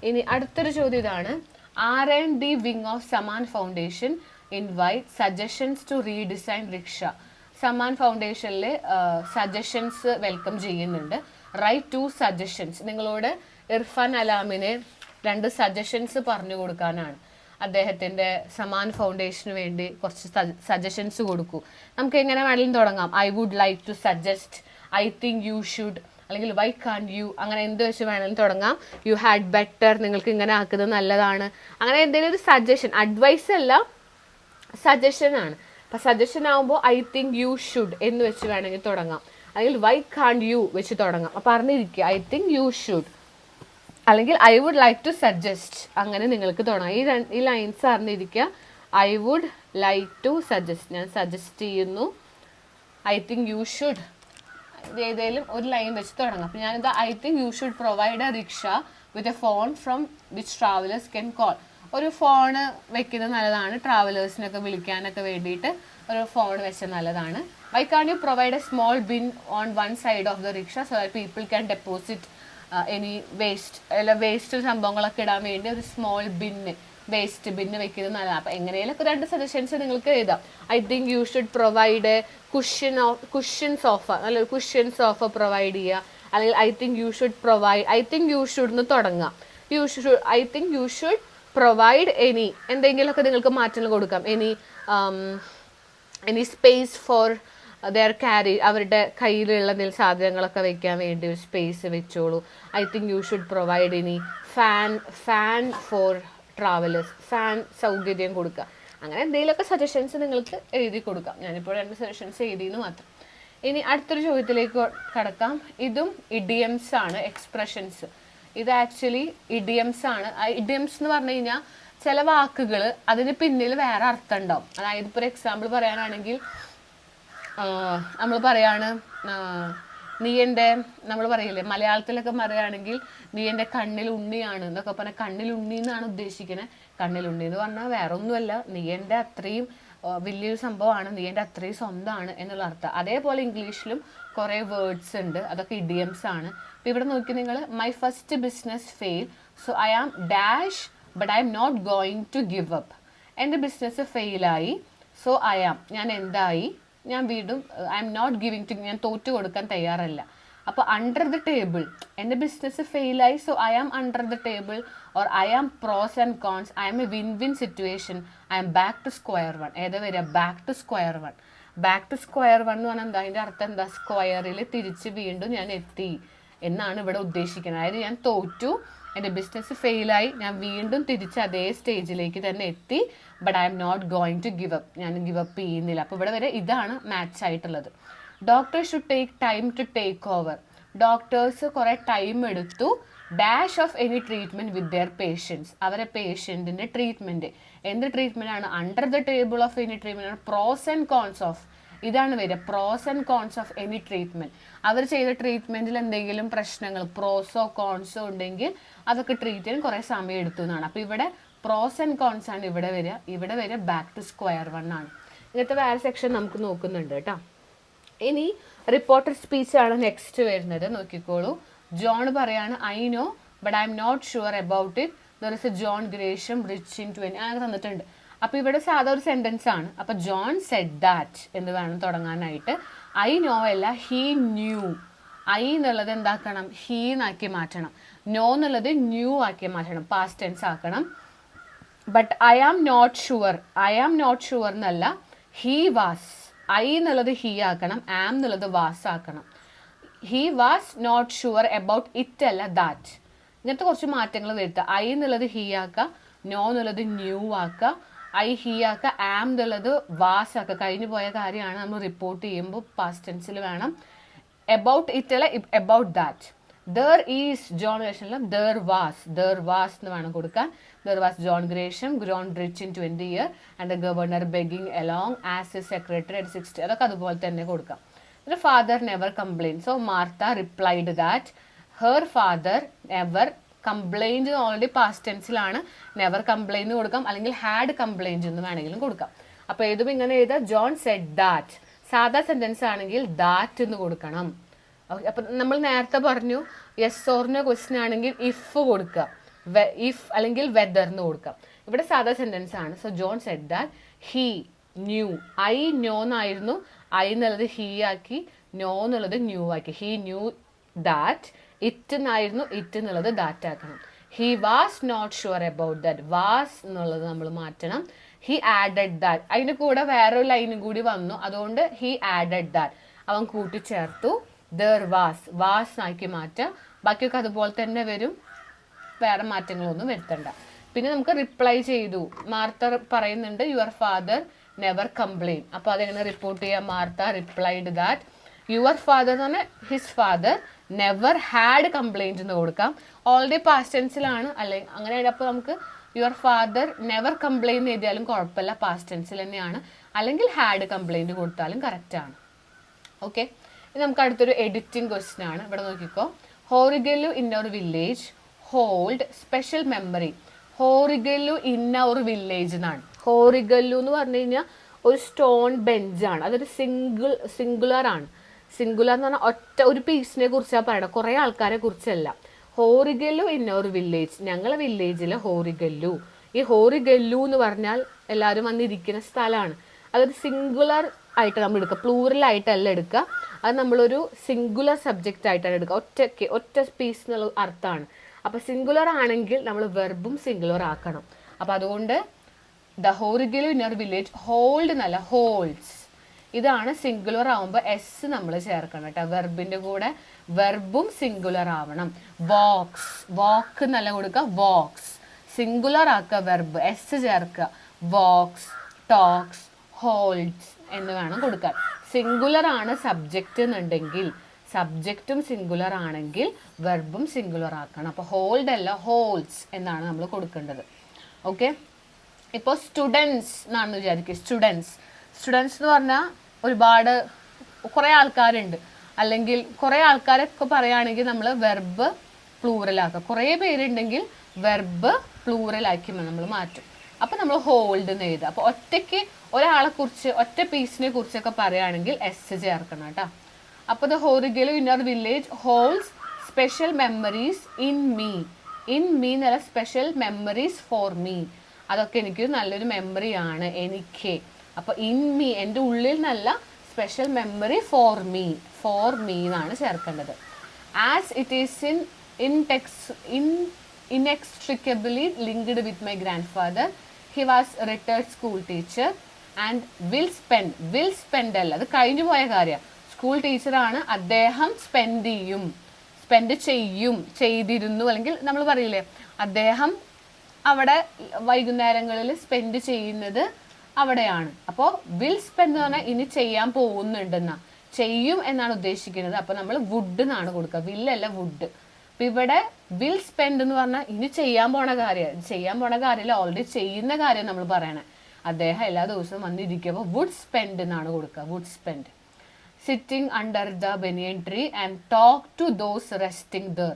ഇനി അടുത്തൊരു ചോദ്യം ഇതാണ്. R&D wing of Saman foundation invite suggestions to redesign rickshaw. Saman ഫൗണ്ടേഷനിൽ സജഷൻസ് വെൽക്കം ചെയ്യുന്നുണ്ട്. Write 2 suggestions. നിങ്ങളോട് ഇർഫാൻ അലാമിനെ 2 സജഷൻസ് പറഞ്ഞു കൊടുക്കാനാണ്. അദ്ദേഹത്തിൻ്റെ സമാൻ ഫൗണ്ടേഷന് വേണ്ടി കുറച്ച് സജഷൻസ് കൊടുക്കൂ. നമുക്ക് എങ്ങനെ വേണമെങ്കിലും തുടങ്ങാം. I would like to suggest, I think you should, അല്ലെങ്കിൽ വൈ കാൻറ്റ് യു, അങ്ങനെ എന്ത് വെച്ച് വേണമെങ്കിലും തുടങ്ങാം. യു ഹാഡ് ബെറ്റർ, നിങ്ങൾക്ക് ഇങ്ങനെ ആക്കുന്നത് നല്ലതാണ്, അങ്ങനെ എന്തെങ്കിലും ഒരു സജഷൻ. അഡ്വൈസ് അല്ല, സജഷൻ ആണ്. അപ്പം സജഷൻ ആകുമ്പോൾ ഐ തിങ്ക് യു ഷുഡ് എന്ന് വെച്ച് വേണമെങ്കിൽ തുടങ്ങാം, അല്ലെങ്കിൽ വൈ കാൻറ്റ് യു വെച്ച് തുടങ്ങാം. അപ്പം അറിഞ്ഞിരിക്കുക ഐ തിങ്ക് യു ഷുഡ്, അല്ലെങ്കിൽ I would like to suggest, അങ്ങനെ നിങ്ങൾക്ക് തുടങ്ങാം. ഈ ലൈൻസ് അറിഞ്ഞിരിക്കുക. I would like to suggest, ഞാൻ സജസ്റ്റ് ചെയ്യുന്നു. ഐ തിങ്ക് യു ഷുഡ്, ഏതെങ്കിലും ഒരു ലൈൻ വെച്ച് തുടങ്ങാം. അപ്പം ഞാനിത് I think you should provide a rickshaw with a phone from which travellers can call. ഒരു ഫോണ് വെക്കുന്നത് നല്ലതാണ്, ട്രാവലേഴ്സിനൊക്കെ വിളിക്കാനൊക്കെ വേണ്ടിയിട്ട് ഒരു ഫോൺ വെച്ചത് നല്ലതാണ്. Why can you provide A small bin on one side of the rickshaw so that people can deposit any waste, അല്ല വേസ്റ്റ് സംഭവങ്ങളൊക്കെ ഇടാൻ വേണ്ടി ഒരു സ്മോൾ ബിന്ന്, വേസ്റ്റ് ബിന്ന് വെക്കുന്നത് നല്ലതാണ്. അപ്പം എങ്ങനെയൊക്കെ 2 സജഷൻസ് നിങ്ങൾക്ക് എഴുതാം. I think you should provide cushion sofa, നല്ലൊരു കുഷ്യൻ സോഫ പ്രൊവൈഡ് ചെയ്യുക, അല്ലെങ്കിൽ I think you should provide, I think you should എന്ന് തുടങ്ങാം. I think you should provide any, എന്തെങ്കിലുമൊക്കെ നിങ്ങൾക്ക് മാറ്റങ്ങൾ കൊടുക്കാം. Any space for their carry, അവരുടെ കയ്യിലുള്ള എന്തെങ്കിലും സാധനങ്ങളൊക്കെ വെക്കാൻ വേണ്ടി ഒരു സ്പേസ് വെച്ചോളൂ. I think you should provide any fan for travellers, fan സൗകര്യം കൊടുക്കുക. അങ്ങനെ എന്തെങ്കിലുമൊക്കെ സജഷൻസ് നിങ്ങൾക്ക് എഴുതി കൊടുക്കാം. ഞാനിപ്പോൾ 2 സജഷൻസ് എഴുതിയെന്ന് മാത്രം. ഇനി അടുത്തൊരു ചോദ്യത്തിലേക്ക് കടക്കാം. ഇതും ഇഡിയംസ് ആണ്, എക്സ്പ്രഷൻസ്. ഇത് ആക്ച്വലി ഇഡിയംസ് ആണ്. ഇഡിയംസ് എന്ന് പറഞ്ഞു കഴിഞ്ഞാൽ ചില വാക്കുകൾ അതിന് പിന്നിൽ വേറെ അർത്ഥം ഉണ്ടാവും. അതായത് ഇപ്പോൾ ഒരു എക്സാമ്പിൾ പറയാനാണെങ്കിൽ നമ്മൾ പറയാണ് നീ എൻ്റെ, നമ്മൾ പറയില്ലേ മലയാളത്തിലൊക്കെ പറയുകയാണെങ്കിൽ നീ എൻ്റെ കണ്ണിൽ ഉണ്ണിയാണ് എന്നൊക്കെ പറഞ്ഞാൽ കണ്ണിൽ ഉണ്ണി എന്നാണ് ഉദ്ദേശിക്കുന്നത്. കണ്ണിൽ ഉണ്ണി എന്ന് പറഞ്ഞാൽ വേറെ ഒന്നുമല്ല, നീ എൻ്റെ അത്രയും വലിയൊരു സംഭവമാണ്, നീ എൻ്റെ അത്രയും സ്വന്തമാണ് എന്നുള്ള അർത്ഥം. അതേപോലെ ഇംഗ്ലീഷിലും കുറേ വേർഡ്സ് ഉണ്ട്, അതൊക്കെ ഇഡിയംസ് ആണ്. അപ്പോൾ ഇവിടെ നോക്കി നിങ്ങൾ, my first business fail so I am dash but I am not going to give up. എൻ്റെ ബിസിനസ് ഫെയിലായി, സോ ഐ ആം, ഞാൻ എന്തായി, ഞാൻ വീണ്ടും I am not giving to, ഞാൻ തോറ്റു കൊടുക്കാൻ തയ്യാറല്ല. അപ്പോൾ അണ്ടർ ദ ടേബിൾ, എൻ്റെ ബിസിനസ് ഫെയിലായി, so I am under the table, or I am pros and cons, I am a win win situation, I am back to square one. ഏതാ വരിക? Back to square one. Back to square one എന്ന് പറഞ്ഞാൽ എന്താ? അതിൻ്റെ അർത്ഥം എന്താ? സ്ക്വയറിൽ തിരിച്ച് വീണ്ടും ഞാൻ എത്തി എന്നാണ് ഇവിടെ ഉദ്ദേശിക്കുന്നത്. അതായത് ഞാൻ തോറ്റു, എൻ്റെ ബിസിനസ് ഫെയിലായി, ഞാൻ വീണ്ടും തിരിച്ച് അതേ സ്റ്റേജിലേക്ക് തന്നെ എത്തി, but I am not going to give up, ഞാൻ ഗിവ് അപ്പ് ചെയ്യുന്നില്ല. അപ്പോൾ ഇവിടെ വരെ ഇതാണ് മാച്ച് ആയിട്ടുള്ളത്. Doctor should take time to take over. Doctors കുറേ ടൈം എടുത്തു. Dash of any treatment with their patients. അവരെ പേഷ്യൻറ്റിൻ്റെ ട്രീറ്റ്മെൻറ്റ്. എന്ത് ട്രീറ്റ്മെൻ്റ് ആണ്? Under the table of any treatment ആണ്. പ്രോസ് ആൻഡ് കോൺസ് ഓഫ്, ഇതാണ് വരിക. Pros and cons of any treatment. അവർ ചെയ്ത ട്രീറ്റ്മെൻറ്റിൽ എന്തെങ്കിലും പ്രശ്നങ്ങൾ, പ്രോസോ കോൺസോ ഉണ്ടെങ്കിൽ അതൊക്കെ ട്രീറ്റ് ചെയ്യാൻ കുറേ സമയം എടുത്തു എന്നാണ്. അപ്പോൾ ഇവിടെ പ്രോസ് ആൻഡ് കോൺസ് ആണ് ഇവിടെ വരിക. ഇവിടെ വരിക ബാക്ക് ടു സ്ക്വയർ വൺ ആണ്. ഇങ്ങനത്തെ വേറെ സെക്ഷൻ നമുക്ക് നോക്കുന്നുണ്ട് കേട്ടോ. ഇനി റിപ്പോർട്ടർ സ്പീച്ച് ആണ് നെക്സ്റ്റ് വരുന്നത്. നോക്കിക്കോളൂ. ജോൺ പറയാണ്, I know but I am not sure about it, there is a John Gresham rich in 20. അങ്ങനെ തന്നിട്ടുണ്ട്. അപ്പോൾ ഇവിടെ സാധാ ഒരു സെൻറ്റൻസ് ആണ്. അപ്പോൾ ജോൺ സെഡ് ദാറ്റ് എന്ന് വേണം തുടങ്ങാനായിട്ട്. ഐ നോ അല്ല, ഹീ ന്യൂ. ഐ എന്നുള്ളത് എന്താക്കണം? ഹീ എന്നാക്കി മാറ്റണം. നോ എന്നുള്ളത് ന്യൂ ആക്കി മാറ്റണം, പാസ്റ്റ് ടെൻസ് ആക്കണം. But I am not sure, I am not sure എന്നല്ല, ഹീ വാസ്. ഐ എന്നുള്ളത് ഹീ ആക്കണം, ആം എന്നുള്ളത് വാസ് ആക്കണം. He was not sure about it അല്ല ദാറ്റ്. ഇങ്ങനത്തെ കുറച്ച് മാറ്റങ്ങൾ വരുത്തുക. ഐ എന്നുള്ളത് ഹീ ആക്കുക, നോ എന്നുള്ളത് ന്യൂ ആക്കുക, ഐ ഹീ ആക്കുക, ആം എന്നുള്ളത് വാസ് ആക്കുക. കഴിഞ്ഞു പോയ കാര്യമാണ്, നമ്മൾ റിപ്പോർട്ട് ചെയ്യുമ്പോൾ പാസ്റ്റ് ടെൻസിൽ വേണം. അബൌട്ട് ഇറ്റ് അല്ല, about that. There is John Gresham, there was എന്ന് വേണം കൊടുക്കാൻ. There was John Gresham grown rich in 20 years and the governor begging along as a secretary at 60. അതൊക്കെ അതുപോലെ തന്നെ കൊടുക്കാം. Father never complained, so Martha replied that her father never complained. Already past ടെൻസിലാണ്, never complained കൊടുക്കാം, അല്ലെങ്കിൽ had complaint എന്ന് വേണമെങ്കിലും കൊടുക്കാം. അപ്പോൾ ഏതും ഇങ്ങനെ എഴുതാം. John said that. സാധാ സെൻറ്റൻസ് ആണെങ്കിൽ ദാറ്റ് എന്ന് കൊടുക്കണം. അപ്പം നമ്മൾ നേരത്തെ പറഞ്ഞു യെസ് ഓർനോ ക്വസ്റ്റ്യൻ ആണെങ്കിൽ ഇഫ് കൊടുക്കുക, ഇഫ് അല്ലെങ്കിൽ വെദർ എന്ന് കൊടുക്കാം. ഇവിടെ സാധാ സെൻറ്റൻസ് ആണ്. So John said that he knew. I know എന്നായിരുന്നു, ഐ എന്നുള്ളത് ഹീ ആക്കി, നോ എന്നുള്ളത് ന്യൂ ആക്കി. He knew that. ഇറ്റ് എന്നായിരുന്നു, ഇറ്റ് എന്നുള്ളത് ദാറ്റ് ആക്കണം. He was not sure about that. Was എന്നുള്ളത് നമ്മൾ മാറ്റണം. He added that. അതിന് കൂടെ വേറൊരു ലൈനും കൂടി വന്നു, അതുകൊണ്ട് ഹി ആഡഡ് ദാറ്റ്. അവൻ കൂട്ടിച്ചേർത്തു. ദർ വാസ് ആക്കി മാറ്റുക. ബാക്കിയൊക്കെ അതുപോലെ തന്നെ വരും, വേറെ മാറ്റങ്ങളൊന്നും വരുത്തണ്ട. പിന്നെ നമുക്ക് റിപ്ലൈ ചെയ്തു. മാർത്ത പറയുന്നുണ്ട് യുവർ ഫാദർ നെവർ കംപ്ലെയിൻ. അപ്പോൾ അതെങ്ങനെ റിപ്പോർട്ട് ചെയ്യാം? Martha replied that your father എന്ന് പറഞ്ഞാൽ his father never had complaint എന്ന് കൊടുക്കാം. ഓൾറെഡി പാസ്റ്റ് ടെൻസിലാണ്, അല്ലെങ്കിൽ അങ്ങനെയാണ്. അപ്പോൾ നമുക്ക് യുവർ ഫാദർ നെവർ കംപ്ലെയിൻ എഴുതിയാലും കുഴപ്പമില്ല, പാസ്റ്റ് ടെൻസിൽ തന്നെയാണ്. അല്ലെങ്കിൽ ഹാഡ് കംപ്ലൈൻറ്റ് കൊടുത്താലും കറക്റ്റാണ്. ഓക്കെ, ഇത് നമുക്ക് അടുത്തൊരു എഡിറ്റിംഗ് ക്വസ്റ്റ്യൻ ആണ്. ഇവിടെ നോക്കിക്കോ. Horigallu in our village hold special memory. Horigallu in our village എന്നാണ്. ഹോറിഗല്ലു എന്ന് പറഞ്ഞു കഴിഞ്ഞാൽ ഒരു സ്റ്റോൺ ബെഞ്ചാണ്. അതൊരു സിംഗുലർ ആണ്. സിംഗുലർ എന്ന് പറഞ്ഞാൽ ഒറ്റ ഒരു പീസിനെ കുറിച്ചാണ് പറയണം, കുറേ ആൾക്കാരെ കുറിച്ചല്ല. ഹോറിഗല്ലു ഇൻ അവർ വില്ലേജ്, ഞങ്ങളെ വില്ലേജിലെ ഹോറിഗല്ലു. ഈ ഹോറിഗല്ലു എന്ന് പറഞ്ഞാൽ എല്ലാവരും വന്നിരിക്കുന്ന സ്ഥലമാണ്. അതൊരു സിംഗുലർ ആയിട്ട് നമ്മൾ എടുക്കുക, പ്ലൂറൽ ആയിട്ടല്ല എടുക്കുക. അത് നമ്മളൊരു സിംഗുലർ സബ്ജക്റ്റ് ആയിട്ടാണ് എടുക്കുക. ഒറ്റ പീസ് എന്നുള്ള അർത്ഥമാണ്. അപ്പോൾ സിംഗുലർ ആണെങ്കിൽ നമ്മൾ വെർബും സിംഗുലർ ആക്കണം. അപ്പോൾ അതുകൊണ്ട് the Horigallu in our village hold എന്നല്ല, ഹോൾഡ്സ്. ഇതാണ് സിംഗുലർ ആവുമ്പോൾ എസ് നമ്മൾ ചേർക്കണം കേട്ടോ. വെർബിൻ്റെ കൂടെ വെർബും സിംഗുലർ ആവണം. വാക്ക് എന്നല്ല കൊടുക്കുക, വാക്സ്. സിംഗുലർ ആക്കുക വെർബ്, എസ് ചേർക്കുക. വാക്സ്, ടോക്സ്, ഹോൾഡ്സ് എന്ന് വേണം കൊടുക്കാൻ. സിംഗുലർ ആണ് സബ്ജക്റ്റ് എന്നുണ്ടെങ്കിൽ, സബ്ജക്റ്റും സിംഗുലർ ആണെങ്കിൽ വെർബും സിംഗുലർ ആക്കണം. അപ്പോൾ ഹോൾഡ് അല്ല, ഹോൾഡ്സ് എന്നാണ് നമ്മൾ കൊടുക്കേണ്ടത്. ഓക്കെ, ഇപ്പോൾ സ്റ്റുഡൻസ് എന്നാണെന്ന് വിചാരിക്കുക. സ്റ്റുഡൻസ് എന്ന് പറഞ്ഞാൽ ഒരുപാട് കുറേ ആൾക്കാരുണ്ട്, അല്ലെങ്കിൽ കുറേ ആൾക്കാരൊക്കെ പറയുകയാണെങ്കിൽ നമ്മൾ വെർബ് പ്ലൂറലാക്കുക. കുറേ പേരുണ്ടെങ്കിൽ വെർബ് പ്ലൂറലാക്കി നമ്മൾ മാറ്റും. അപ്പോൾ നമ്മൾ ഹോൾഡ് എന്ന് എഴുതുക. അപ്പോൾ ഒറ്റയ്ക്ക് ഒരാളെക്കുറിച്ച്, ഒറ്റ പീസിനെ കുറിച്ചൊക്കെ പറയുകയാണെങ്കിൽ എസ് ചേർക്കണം കേട്ടോ. അപ്പോൾ the Horigallu in our village holds special memories in me. In me എന്നല്ല, സ്പെഷ്യൽ മെമ്മറീസ് ഫോർ മീ. അതൊക്കെ എനിക്ക് നല്ലൊരു മെമ്മറിയാണ്, എനിക്ക്. അപ്പോൾ ഇൻ മീ, എൻ്റെ ഉള്ളിൽ നല്ല സ്പെഷ്യൽ മെമ്മറി ഫോർ മീ എന്നാണ് ചേർക്കേണ്ടത്. As it is inextricably linked with my grandfather. He was a retired school teacher and will spend അല്ല, അത് കഴിഞ്ഞു പോയ കാര്യം. സ്കൂൾ ടീച്ചറാണ്, അദ്ദേഹം സ്പെൻഡ് ചെയ്തിരുന്നു, അല്ലെങ്കിൽ നമ്മൾ പറയില്ലേ അദ്ദേഹം അവിടെ വൈകുന്നേരങ്ങളിൽ സ്പെൻഡ് ചെയ്യുന്നത് അവിടെയാണ്. അപ്പോൾ വിൽ സ്പെൻഡ് എന്ന് പറഞ്ഞാൽ ഇനി ചെയ്യാൻ പോകുന്നുണ്ടെന്നാ, ചെയ്യും എന്നാണ് ഉദ്ദേശിക്കുന്നത്. അപ്പോൾ നമ്മൾ വുഡ് എന്നാണ് കൊടുക്കുക, വില്ലല്ല വുഡ്. അപ്പം ഇവിടെ വിൽ സ്പെൻഡ് എന്ന് പറഞ്ഞാൽ ഇനി ചെയ്യാൻ പോണ കാര്യമല്ല, ഓൾറെഡി ചെയ്യുന്ന കാര്യം നമ്മൾ പറയണേ. അദ്ദേഹം എല്ലാ ദിവസവും വന്നിരിക്കുമ്പോൾ വുഡ് സ്പെൻഡ് എന്നാണ് കൊടുക്കുക, would spend. Sitting under the banyan tree and talk to those resting there.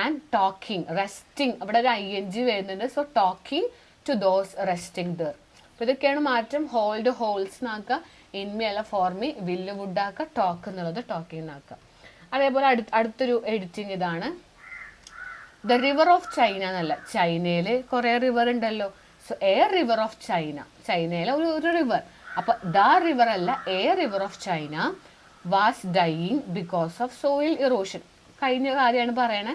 And talking, resting അവിടെ ഒരു ING വരുന്നുണ്ട്. So talking to those resting there. അപ്പോൾ ഇതൊക്കെയാണ് മാറ്റം. ഹോൾഡ് ഹോൾസ് എന്നാക്കുക, ഇൻമി അല്ല ഫോർമി, വില്ല് വുഡ് ആക്കുക, ടോക്ക് എന്നുള്ളത് ടോക്കിംഗ് എന്നാക്കുക. അതേപോലെ അടുത്തൊരു എഡിറ്റിംഗ് ഇതാണ്. ദ റിവർ ഓഫ് ചൈന എന്നല്ല, ചൈനയിൽ കുറേ റിവർ ഉണ്ടല്ലോ. സോ എ റിവർ ഓഫ് ചൈനയിലെ ഒരു റിവർ. അപ്പോൾ ദ റിവർ അല്ല, a river of China was dying because of soil erosion. കഴിഞ്ഞ കാര്യമാണ് പറയണേ.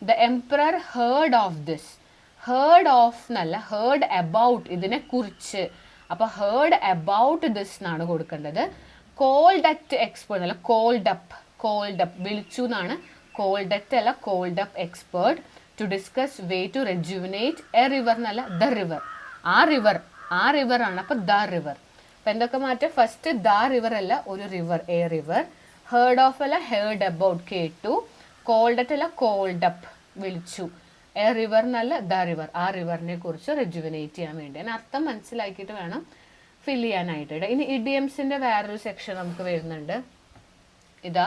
The emperor heard of this, heard of എന്നല്ല, ഹേർഡ് അബൌട്ട്, ഇതിനെ കുറിച്ച്. അപ്പോൾ ഹേർഡ് അബൌട്ട് ദിസ് എന്നാണ് കൊടുക്കേണ്ടത്. കോൾഡ് അറ്റ് എക്സ്പേർട്ട് അല്ല, കോൾഡ് അപ്പ് വിളിച്ചു എന്നാണ്. കോൾഡ് അറ്റ് അല്ല, called up expert to discuss way to rejuvenate a river എന്നല്ല, ദ റിവർ. ആ റിവർ ആണ്. അപ്പോൾ ദ റിവർ. അപ്പം എന്തൊക്കെ മാറ്റം? ഫസ്റ്റ് ദ റിവർ അല്ല, ഒരു river, A river. Heard of അല്ല, ഹേർഡ് അബൌട്ട്, കേട്ടു. കോൾഡ് അറ്റ് അല്ല, കോൾഡ് അപ്പ് വിളിച്ചു. എ റിവർ എന്നല്ല, ദ റിവർ. ആ റിവറിനെ കുറിച്ച് റെജുവിനേറ്റ് ചെയ്യാൻ വേണ്ടി. അതിന് അർത്ഥം മനസ്സിലാക്കിയിട്ട് വേണം ഫിൽ ചെയ്യാനായിട്ട്. ഇനി ഇഡിയംസിന്റെ വേറൊരു സെക്ഷൻ നമുക്ക് വരുന്നുണ്ട്. ഇതാ,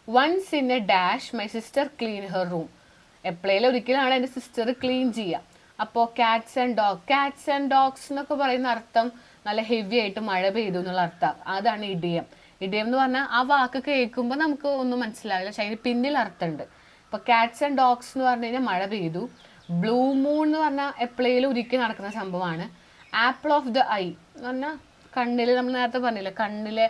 once in a dash my sister clean her room. എപ്പോഴേലും ഒരിക്കലാണ് എൻ്റെ സിസ്റ്റർ ക്ലീൻ ചെയ്യുക. അപ്പോൾ കാറ്റ്സ് ആൻഡ് ഡോഗ്സ് എന്നൊക്കെ പറയുന്ന അർത്ഥം നല്ല ഹെവി ആയിട്ട് മഴ പെയ്തു എന്നുള്ള അർത്ഥം. അതാണ് ഇഡിയം എന്ന് പറഞ്ഞാൽ ആ വാക്ക് കേൾക്കുമ്പോൾ നമുക്ക് ഒന്നും മനസ്സിലാവില്ല, പക്ഷെ അതിന് പിന്നിൽ അർത്ഥമുണ്ട്. ഇപ്പോൾ കാറ്റ്സ് ആൻഡ് ഡോഗ്സ് എന്ന് പറഞ്ഞു കഴിഞ്ഞാൽ മഴ പെയ്തു. ബ്ലൂ മൂൺ എന്ന് പറഞ്ഞാൽ എപ്പോഴേലും ഒരിക്കൽ നടക്കുന്ന സംഭവമാണ്. ആപ്പിൾ ഓഫ് ദ ഐ എന്ന് പറഞ്ഞാൽ കണ്ണിൽ, നമ്മൾ നേരത്തെ പറഞ്ഞില്ല, കണ്ണിലെ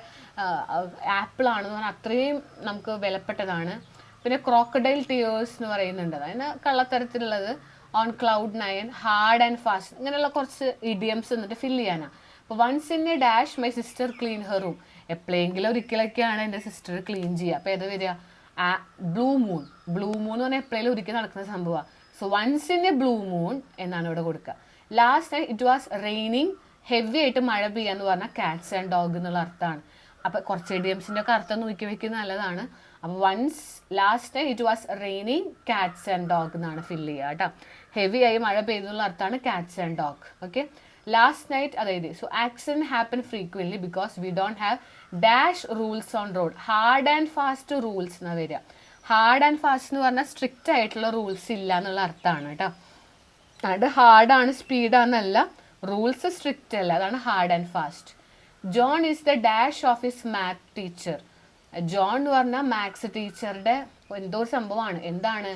ആപ്പിൾ ആണെന്ന് പറഞ്ഞാൽ അത്രയും നമുക്ക് വിലപ്പെട്ടതാണ്. പിന്നെ ക്രോക്കഡൈൽ ടിയേഴ്സ് എന്ന് പറയുന്നുണ്ട്, അതിന് കള്ളത്തരത്തിലുള്ളത്. On cloud 9, hard and fast, ഇങ്ങനെയുള്ള കുറച്ച് ഇഡിയംസ് എന്നിട്ട് ഫിൽ ചെയ്യാനാണ്. അപ്പോൾ once in a dash my sister clean her room. എപ്പോഴെങ്കിലും ഒരിക്കലൊക്കെയാണ് എൻ്റെ സിസ്റ്റർ ക്ലീൻ ചെയ്യുക. അപ്പോൾ ഏത് വരിക? ബ്ലൂ മൂൺ എന്ന് പറഞ്ഞാൽ എപ്പോഴെങ്കിലും ഒരിക്കൽ നടക്കുന്ന സംഭവമാണ്. So once in a blue moon എന്നാണ് ഇവിടെ കൊടുക്കുക. Last night it was raining, heavy ആയിട്ട് മഴ പെയ്യാന്ന് പറഞ്ഞാൽ കാറ്റ്സ് ആൻഡ് ഡോഗ് എന്നുള്ള അർത്ഥമാണ്. അപ്പോൾ കുറച്ച് ഇഡിയംസിൻ്റെ ഒക്കെ അർത്ഥം നോക്കി വെക്കുന്നത് നല്ലതാണ്. അപ്പോൾ once last night it was raining cats and dog എന്നാണ് ഫില്ല് ചെയ്യുക കേട്ടോ. ഹെവി ആയി മഴ പെയ്തെന്നുള്ള അർത്ഥമാണ് cats and dog. Okay, last night അതായത്. So accident happen frequently because we don't have dash rules on road. Hard and fast rules എന്നാണ് വരിക. ഹാർഡ് ആൻഡ് ഫാസ്റ്റ് എന്ന് പറഞ്ഞാൽ സ്ട്രിക്റ്റ് ആയിട്ടുള്ള റൂൾസ് ഇല്ല എന്നുള്ള അർത്ഥമാണ് കേട്ടോ. അത് ഹാർഡാണ്, സ്പീഡാണെന്നല്ല, റൂൾസ് സ്ട്രിക്റ്റ് അല്ല, അതാണ് hard and fast. John is the dash of his math teacher. John എന്ന് പറഞ്ഞാൽ മാത്സ് ടീച്ചറുടെ എന്തോ ഒരു സംഭവമാണ്. എന്താണ്?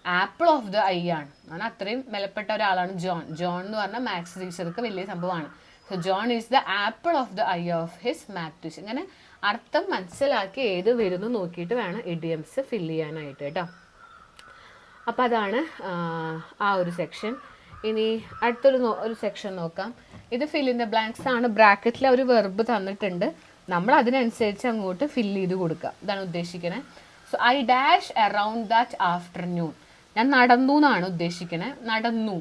ആപ്പിൾ ഓഫ് ദ ഐ ആണ്. അങ്ങനെ അത്രയും വിലപ്പെട്ട ഒരാളാണ് ജോൺ എന്ന് പറഞ്ഞാൽ മാത്സ് ടീച്ചർക്ക് വലിയ സംഭവമാണ്. So John is the apple of the I of his math teacher. ഇങ്ങനെ അർത്ഥം മനസ്സിലാക്കി ഏത് വരുന്നു നോക്കിയിട്ട് വേണം ഇഡിയംസ് ഫില്ല് ചെയ്യാനായിട്ട് കേട്ടോ. അപ്പോൾ അതാണ് ആ ഒരു സെക്ഷൻ. ഇനി അടുത്തൊരു സെക്ഷൻ നോക്കാം. ഇത് ഫിൽ ഇൻ ദ ബ്ലാങ്ക്സ് ആണ്. ബ്രാക്കറ്റിൽ ഒരു വെർബ് തന്നിട്ടുണ്ട്, നമ്മൾ അതിനനുസരിച്ച് അങ്ങോട്ട് ഫില്ല് ചെയ്ത് കൊടുക്കുക. ഇതാണ് ഉദ്ദേശിക്കുന്നത്. So I dash around that afternoon. ഞാൻ നടന്നു എന്നാണ് ഉദ്ദേശിക്കുന്നത്. നടന്നു,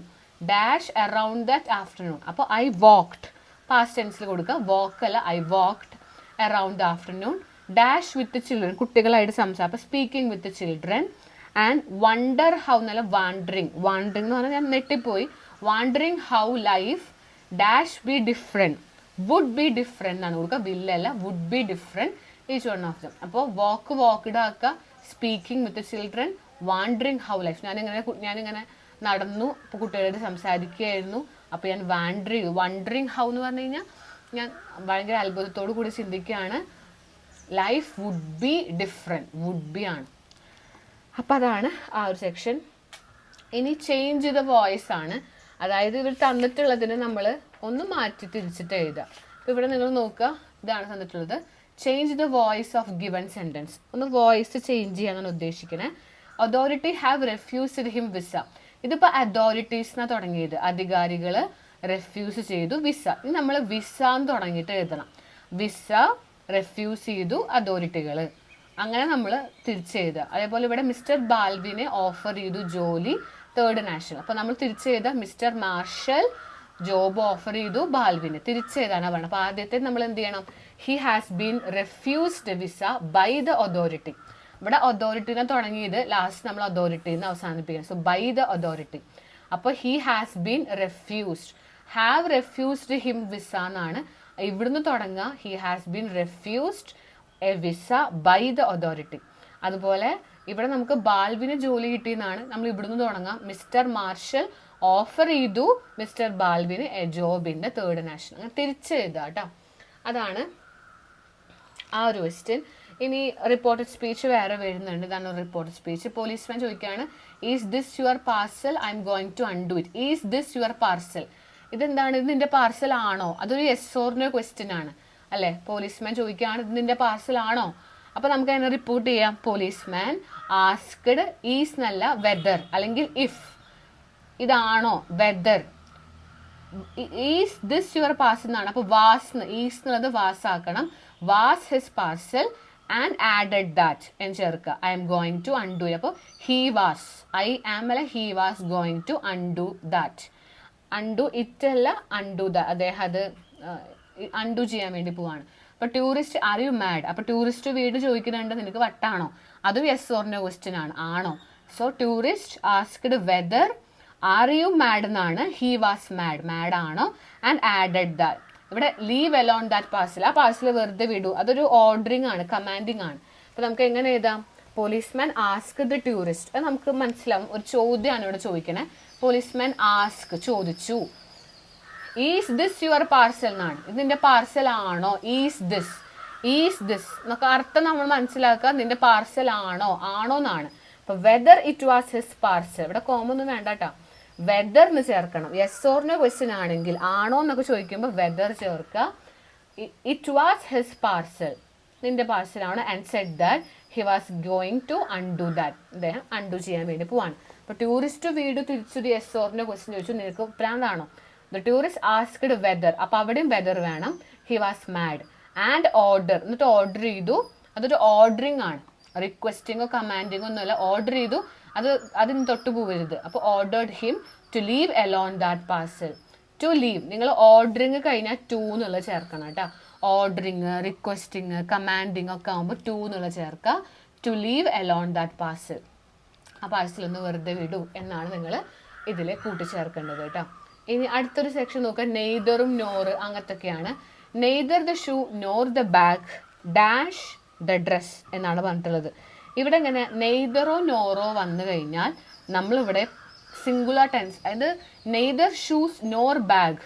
ഡാഷ് അറൗണ്ട് ദാറ്റ് ആഫ്റ്റർനൂൺ. അപ്പോൾ ഐ വാക്ക്ഡ്, പാസ്റ്റ് ടെൻസിൽ കൊടുക്കുക. വാക്ക് അല്ല, I walked around the afternoon. Dash with children, കുട്ടികളായിട്ട് സംസാരം. അപ്പോൾ speaking with children. And wonder how എന്നല്ല, വാണ്ടറിങ് എന്ന് പറഞ്ഞാൽ ഞാൻ നെട്ടിപ്പോയി. Wandering how life dash be different, would be different എന്നാണ് കൊടുക്കുക. വില്ലല്ല, would be different each one of them. അപ്പോൾ വാക്ക്ഡ് ആക്കുക, speaking with children, wandering how life. ഞാനിങ്ങനെ നടന്നു, അപ്പോൾ കുട്ടികളായിട്ട് സംസാരിക്കുകയായിരുന്നു. അപ്പോൾ ഞാൻ വണ്ടറിങ് ഹൗ എന്ന് പറഞ്ഞു കഴിഞ്ഞാൽ ഞാൻ ഭയങ്കര അത്ഭുതത്തോടു കൂടി ചിന്തിക്കുകയാണ്. Life would be different, would be ആണ്. അപ്പം അതാണ് ആ ഒരു സെക്ഷൻ. ഇനി ചേഞ്ച് ദ വോയിസ് ആണ്. അതായത് ഇവർ തന്നിട്ടുള്ളതിന് നമ്മൾ ഒന്ന് മാറ്റി തിരിച്ചിട്ട് എഴുതുക. അപ്പോൾ ഇവിടെ നിങ്ങൾ നോക്കുക, ഇതാണ് തന്നിട്ടുള്ളത്. Change the voice of given sentence. ഒന്ന് വോയിസ് ചേഞ്ച് ചെയ്യാനാണ് ഉദ്ദേശിക്കുന്നത്. Authority have refused him visa. ഇതിപ്പോൾ അതോറിറ്റീസിനാണ് തുടങ്ങിയത്, അധികാരികൾ റെഫ്യൂസ് ചെയ്തു വിസ. ഇനി നമ്മൾ വിസ എന്ന് തുടങ്ങിയിട്ട് എഴുതണം. വിസ റെഫ്യൂസ് ചെയ്തു അതോറിറ്റികൾ, അങ്ങനെ നമ്മൾ തിരിച്ചെഴുതുക. അതേപോലെ ഇവിടെ മിസ്റ്റർ ബാൽവിനെ ഓഫർ ചെയ്തു ജോലി തേർഡ് നാഷണൽ. അപ്പോൾ നമ്മൾ തിരിച്ചെഴുത മിസ്റ്റർ മാർഷൽ ജോബ് ഓഫർ ചെയ്തു ബാൽവിന്, തിരിച്ചെഴുതാനാണ് പറയുന്നത്. അപ്പോൾ ആദ്യത്തെ നമ്മൾ എന്ത് ചെയ്യണം? He has been refused visa by the authority. ഇവിടെ അതോറിറ്റിനെ തുടങ്ങിയത് ലാസ്റ്റ് നമ്മൾ അതോറിറ്റിന്ന് അവസാനിപ്പിക്കണം. So by the authority. അപ്പോൾ he has been refused, have refused him visa എന്നാണ് ഇവിടുന്ന് തുടങ്ങുക. He has been refused a visa by the authority. അതുപോലെ ഇവിടെ നമുക്ക് ബാൽവിന് ജോലി കിട്ടിയെന്നാണ്, നമ്മൾ ഇവിടുന്ന് തുടങ്ങാം. മിസ്റ്റർ മാർഷൽ ഓഫർ ചെയ്തു മിസ്റ്റർ ബാൽവിന് a job in the third national. അങ്ങനെ തിരിച്ചെഴുതുക കേട്ടോ. അതാണ് ആ ഒരു ക്വസ്റ്റ്യൻ. ഇനി റിപ്പോർട്ടഡ് സ്പീച്ച് വേറെ വരുന്നുണ്ട്. ഇതാണ് റിപ്പോർട്ടഡ് സ്പീച്ച്. പോലീസ്മാൻ ചോദിക്കുകയാണ്, is this your parcel? I'm going to undo it. Is this your parcel? ഇതെന്താണ്? ഇത് നിന്റെ പാർസൽ ആണോ? അതൊരു യെസ് ഓർ നോ ക്വസ്റ്റ്യൻ ആണ് അല്ലേ? പോലീസ്മാൻ ചോദിക്കുകയാണ്, ഇത് നിന്റെ പാർസൽ ആണോ? അപ്പോൾ നമുക്ക് അതിനെ റിപ്പോർട്ട് ചെയ്യാം. പോലീസ്മാൻ ആസ്ക്ഡ്, ഈസ് എന്നല്ല വെദർ അല്ലെങ്കിൽ ഇഫ്. ഇതാണോ? Whether. Is this your parcel എന്നാണ്. അപ്പോൾ വാസ്, ഈസ് എന്നുള്ളത് വാസ് ആക്കണം. Was his parcel and added that എന്ന് ചേർക്കുക. I'm going to undo. അപ്പോൾ ഹി വാസ്, ഐ ആം അല്ല, he was going to undo that. Undo it അല്ല, undo the, അദ്ദേഹം അത് അൺഡു ചെയ്യാൻ വേണ്ടി പോവാണ്. അപ്പോൾ ടൂറിസ്റ്റ് ആർ യു മാഡ്? അപ്പോൾ ടൂറിസ്റ്റ് വീട് ചോദിക്കുന്നുണ്ട്, നിനക്ക് വട്ടാണോ? അതും യെസ് ഓർ നോ ക്വസ്റ്റ്യൻ ആണ്. ആണോ? So tourist asked whether R you mad എന്നാണ്. ഹി വാസ് മാഡ്, മാഡ് ആണോ? And added that. ഇവിടെ ലീവ് അലോൺ ദാറ്റ് പാർസൽ, ആ പാർസൽ വെറുതെ വിടൂ. അതൊരു ഓർഡറിങ് ആണ്, കമാൻഡിങ് ആണ്. അപ്പോൾ നമുക്ക് എങ്ങനെ എഴുതാം? Policeman ask the tourist. അത് നമുക്ക് മനസ്സിലാവും, ഒരു ചോദ്യമാണ് ഇവിടെ ചോദിക്കണേ. പോലീസ്മാൻ ആസ്ക്, ചോദിച്ചു. ഈസ് ദിസ് യുവർ പാർസൽ എന്നാണ്. ഇത് നിന്റെ പാർസൽ ആണോ? ഈസ് ദിസ്, ഈസ് ദിസ് എന്നൊക്കെ അർത്ഥം നമ്മൾ മനസ്സിലാക്കുക. നിന്റെ പാർസൽ ആണോ, ആണോ എന്നാണ്. അപ്പൊ whether it was his parcel, ഇവിടെ കോമൊന്നും വേണ്ട കേട്ടോ, വെദർ എന്ന് ചേർക്കണം. യെസ് ഓർ നോ ക്വസ്റ്റ്യൻ ആണെങ്കിൽ ആണോ എന്നൊക്കെ ചോദിക്കുമ്പോൾ വെദർ ചേർക്കുക. ഇറ്റ് വാസ് ഹിസ് പാർസൽ, നിന്റെ പാർസൽ ആണ്. And said that he was going to undo that, അദ്ദേഹം അൺഡു ചെയ്യാൻ വേണ്ടി പോവാണ്. അപ്പോൾ ടൂറിസ്റ്റ് വീട് തിരിച്ചൊരു യെസ് ഓർ നോ ക്വസ്റ്റ്യൻ ചോദിച്ചു, നിനക്ക് പ്രാന്താണോ? ദ ടൂറിസ്റ്റ് ആസ്ക്ഡ് വെദർ, അപ്പോൾ അവിടെയും വെദർ വേണം. He was mad. And order, എന്നിട്ട് ഓർഡർ ചെയ്തു. അതൊരു ഓർഡറിങ് ആണ്, റിക്വസ്റ്റിങ്ങോ കമാൻഡിങ്ങോ ഒന്നുമല്ല. ഓർഡർ ചെയ്തു, അതിന് തൊട്ട് പോകരുത്. അപ്പോൾ ordered him to leave alone that parcel. To leave, നിങ്ങൾ ഓർഡറിങ് കഴിഞ്ഞാൽ ടു എന്നുള്ള ചേർക്കണം കേട്ടോ. ഓർഡറിങ്, റിക്വസ്റ്റിങ്, കമാൻഡിങ് ഒക്കെ ആകുമ്പോൾ ടു എന്നുള്ള ചേർക്കുക. To leave alone that parcel, ആ പാർസൽ ഒന്ന് വെറുതെ വിടൂ എന്നാണ് നിങ്ങൾ ഇതിൽ കൂട്ടിച്ചേർക്കേണ്ടത് കേട്ടോ. ഇനി അടുത്തൊരു സെക്ഷൻ നോക്കുക, നെയ്തറും നോറ് അങ്ങനത്തൊക്കെയാണ്. Neither the shoe nor the bag dash the dress എന്നാണ് പറഞ്ഞിട്ടുള്ളത്. ഇവിടെ ഇങ്ങനെ നെയ്തറോ നോറോ വന്നു കഴിഞ്ഞാൽ നമ്മളിവിടെ സിംഗുലർ ടെൻസ്, അതായത് neither shoes nor bag,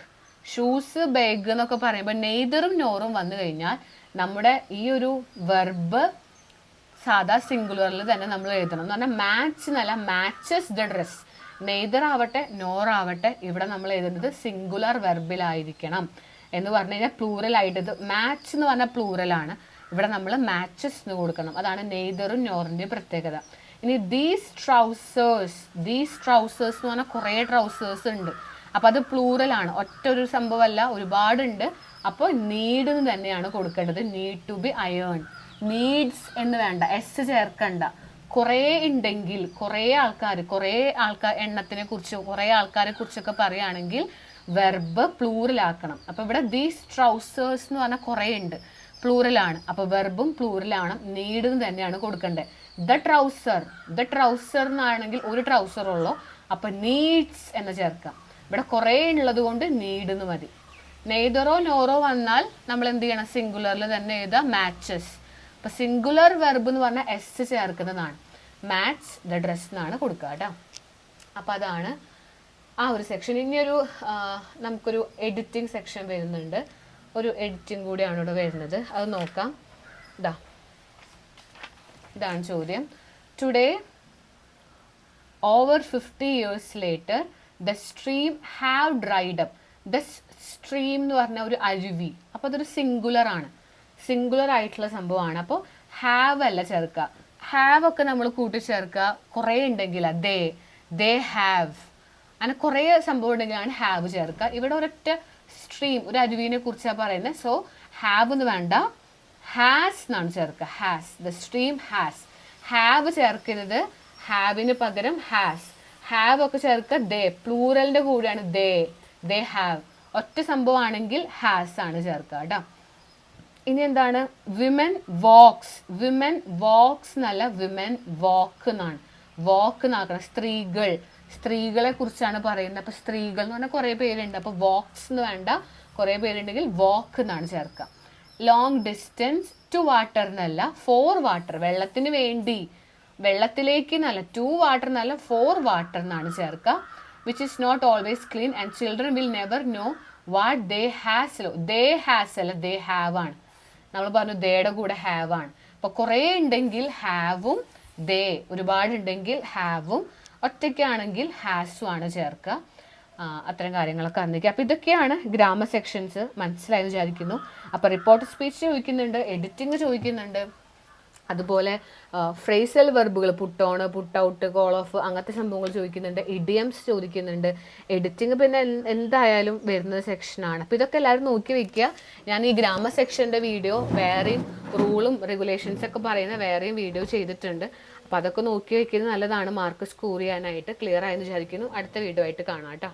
shoes bag എന്നൊക്കെ പറയുമ്പോൾ നെയ്തറും നോറും വന്നു കഴിഞ്ഞാൽ നമ്മുടെ ഈ ഒരു വെർബ് സാധാ സിംഗുലറിൽ തന്നെ നമ്മൾ എഴുതണം. എന്ന് പറഞ്ഞാൽ മാച്ച് എന്നല്ല, മാച്ചസ് ദ ഡ്രസ്. നെയ്തർ ആവട്ടെ നോർ ആവട്ടെ ഇവിടെ നമ്മൾ എഴുതുന്നത് സിംഗുലർ വെർബിലായിരിക്കണം. എന്ന് പറഞ്ഞു കഴിഞ്ഞാൽ പ്ലൂറൽ ആയിട്ട്, ഇത് മാച്ച് എന്ന് പറഞ്ഞാൽ പ്ലൂറലാണ്, ഇവിടെ നമ്മൾ മാച്ചസ് എന്ന് കൊടുക്കണം. അതാണ് നെയ്തറും നോറിൻ്റെയും പ്രത്യേകത. ഇനി ദീസ് ട്രൗസേഴ്സ്, ദീസ് ട്രൗസേഴ്സ് എന്ന് പറഞ്ഞാൽ കുറേ ട്രൗസേഴ്സ് ഉണ്ട്. അപ്പോൾ അത് പ്ലൂറലാണ്, ഒറ്റ ഒരു സംഭവമല്ല, ഒരുപാടുണ്ട്. അപ്പോൾ നീഡ് എന്ന് തന്നെയാണ് കൊടുക്കേണ്ടത്. Need to be iron. Needs എന്ന് വേണ്ട, എസ് ചേർക്കണ്ട. കുറേ ഉണ്ടെങ്കിൽ, കുറേ ആൾക്കാർ എണ്ണത്തിനെ കുറിച്ച്, കുറേ ആൾക്കാരെ കുറിച്ചൊക്കെ പറയുകയാണെങ്കിൽ വെർബ് പ്ലൂറലാക്കണം. അപ്പോൾ ഇവിടെ ദീസ് ട്രൗസേഴ്സ് എന്ന് പറഞ്ഞാൽ കുറേ ഉണ്ട്, പ്ലൂറലാണ്. അപ്പോൾ വെർബും പ്ലൂറലാണ്, നീഡ് എന്ന് തന്നെയാണ് കൊടുക്കേണ്ടത്. ദ ട്രൗസർ എന്നാണെങ്കിൽ ഒരു ട്രൗസർ ഉള്ളൂ, അപ്പോൾ നീഡ്സ് എന്ന് ചേർക്കാം. ഇവിടെ കുറേ ഉള്ളത് കൊണ്ട് നീഡ് എന്ന് മതി. നെയ്തറോ നോറോ വന്നാൽ നമ്മൾ എന്ത് ചെയ്യണം? സിംഗുലറിൽ തന്നെ എഴുതാം, മാച്ചസ്. അപ്പോൾ സിംഗുലർ വെർബ് എന്ന് പറഞ്ഞാൽ എസ് ചേർക്കുന്നതാണ്. മാച്ച് ദ ഡ്രസ് എന്നാണ് കൊടുക്കുക കേട്ടോ. അപ്പോൾ അതാണ് ആ ഒരു സെക്ഷൻ. ഇനിയൊരു നമുക്കൊരു എഡിറ്റിംഗ് സെക്ഷൻ വരുന്നുണ്ട്. ഒരു എഡിറ്റിംഗ് കൂടിയാണ് ഇവിടെ വരുന്നത്, അത് നോക്കാം. ഇതാണ് ചോദ്യം. Today over 50 years later the stream have dried up. The stream എന്ന് പറഞ്ഞ ഒരു അരുവി, അപ്പോൾ അതൊരു സിംഗുലർ ആണ്. സിംഗുലർ ആയിട്ടുള്ള സംഭവമാണ്. അപ്പോൾ ഹാവ് അല്ല ചേർക്കുക. ഹാവ് ഒക്കെ നമ്മൾ കൂട്ടിച്ചേർക്കുക കുറേ ഉണ്ടെങ്കിൽ ദേ ഹാവ്, അങ്ങനെ കുറേ സംഭവം ഉണ്ടെങ്കിലാണ് ഹാവ് ചേർക്കുക. ഇവിടെ ഒരൊറ്റ സ്ട്രീം, ഒരു അരുവിനെ കുറിച്ചാണ് പറയുന്നത്. സോ ഹാവ് എന്ന് വേണ്ട, ഹാസ് എന്നാണ് ചേർക്കുക. Has, the stream has. Have ചേർക്കുന്നത് ഹാവിന് പകരം ഹാസ്. ഹാവ് ഒക്കെ ചേർക്കുക ദേ, പ്ലൂറലിന്റെ കൂടെയാണ് ദേ ഹാവ്. ഒറ്റ സംഭവമാണെങ്കിൽ ഹാസ് ആണ് ചേർക്കുക കേട്ടോ. ഇനി എന്താണ്? Women walks. വിമൻ വാക്സ് എന്നല്ല, വിമൻ വാക്ക് എന്നാണ്. വാക്ക് എന്നാക്കണം. സ്ത്രീകളെ കുറിച്ചാണ് പറയുന്നത്. അപ്പൊ സ്ത്രീകൾ എന്ന് പറഞ്ഞാൽ കുറേ പേരുണ്ട്. അപ്പൊ വാക്സ് എന്ന് വേണ്ട, കുറേ പേരുണ്ടെങ്കിൽ വാക്ക് എന്നാണ് ചേർക്കുക. ലോങ് ഡിസ്റ്റൻസ് ടു വാട്ടർ എന്നല്ല, ഫോർ വാട്ടർ, വെള്ളത്തിന് വേണ്ടി, വെള്ളത്തിലേക്ക് എന്നല്ല, ടു വാട്ടർ എന്നല്ല, ഫോർ വാട്ടർ എന്നാണ് ചേർക്കുക. Which is not always clean and children will never know what they has. They has അല്ല, ദേ ഹാവ് ആണ്. നമ്മൾ പറഞ്ഞു ദേയുടെ കൂടെ ഹാവ് ആണ്. അപ്പൊ കുറേ ഉണ്ടെങ്കിൽ ഹാവും, ദേ ഒരുപാടുണ്ടെങ്കിൽ ഹാവും, ഒറ്റയ്ക്കാണെങ്കിൽ ഹാസും ആണ് ചേർക്കുക. അത്തരം കാര്യങ്ങളൊക്കെ അറിഞ്ഞിരിക്കുക. അപ്പോൾ ഇതൊക്കെയാണ് ഗ്രാമർ സെക്ഷൻസ്. മനസ്സിലായി വിചാരിക്കുന്നു. അപ്പോൾ റിപ്പോർട്ട് സ്പീച്ച് ചോദിക്കുന്നുണ്ട്, എഡിറ്റിംഗ് ചോദിക്കുന്നുണ്ട്, അതുപോലെ ഫ്രേസൽ വെർബുകൾ put on, put out, call off, അങ്ങനത്തെ സംഭവങ്ങൾ ചോദിക്കുന്നുണ്ട്. ഇഡിയംസ് ചോദിക്കുന്നുണ്ട്. എഡിറ്റിംഗ് പിന്നെ എന്തായാലും വരുന്ന സെക്ഷനാണ്. അപ്പോൾ ഇതൊക്കെ എല്ലാവരും നോക്കി വെക്കുക. ഞാൻ ഈ ഗ്രാമർ സെക്ഷൻ്റെ വീഡിയോ വേറെയും റൂളും റെഗുലേഷൻസ് ഒക്കെ പറയുന്ന വേറെയും വീഡിയോ ചെയ്തിട്ടുണ്ട്. അപ്പോൾ അതൊക്കെ നോക്കി വെക്കുന്നത് നല്ലതാണ് മാർക്ക് സ്കോർ ചെയ്യാനായിട്ട്. ക്ലിയർ ആയെന്ന് വിചാരിക്കുന്നു. അടുത്ത വീഡിയോ ആയിട്ട് കാണാം കേട്ടോ.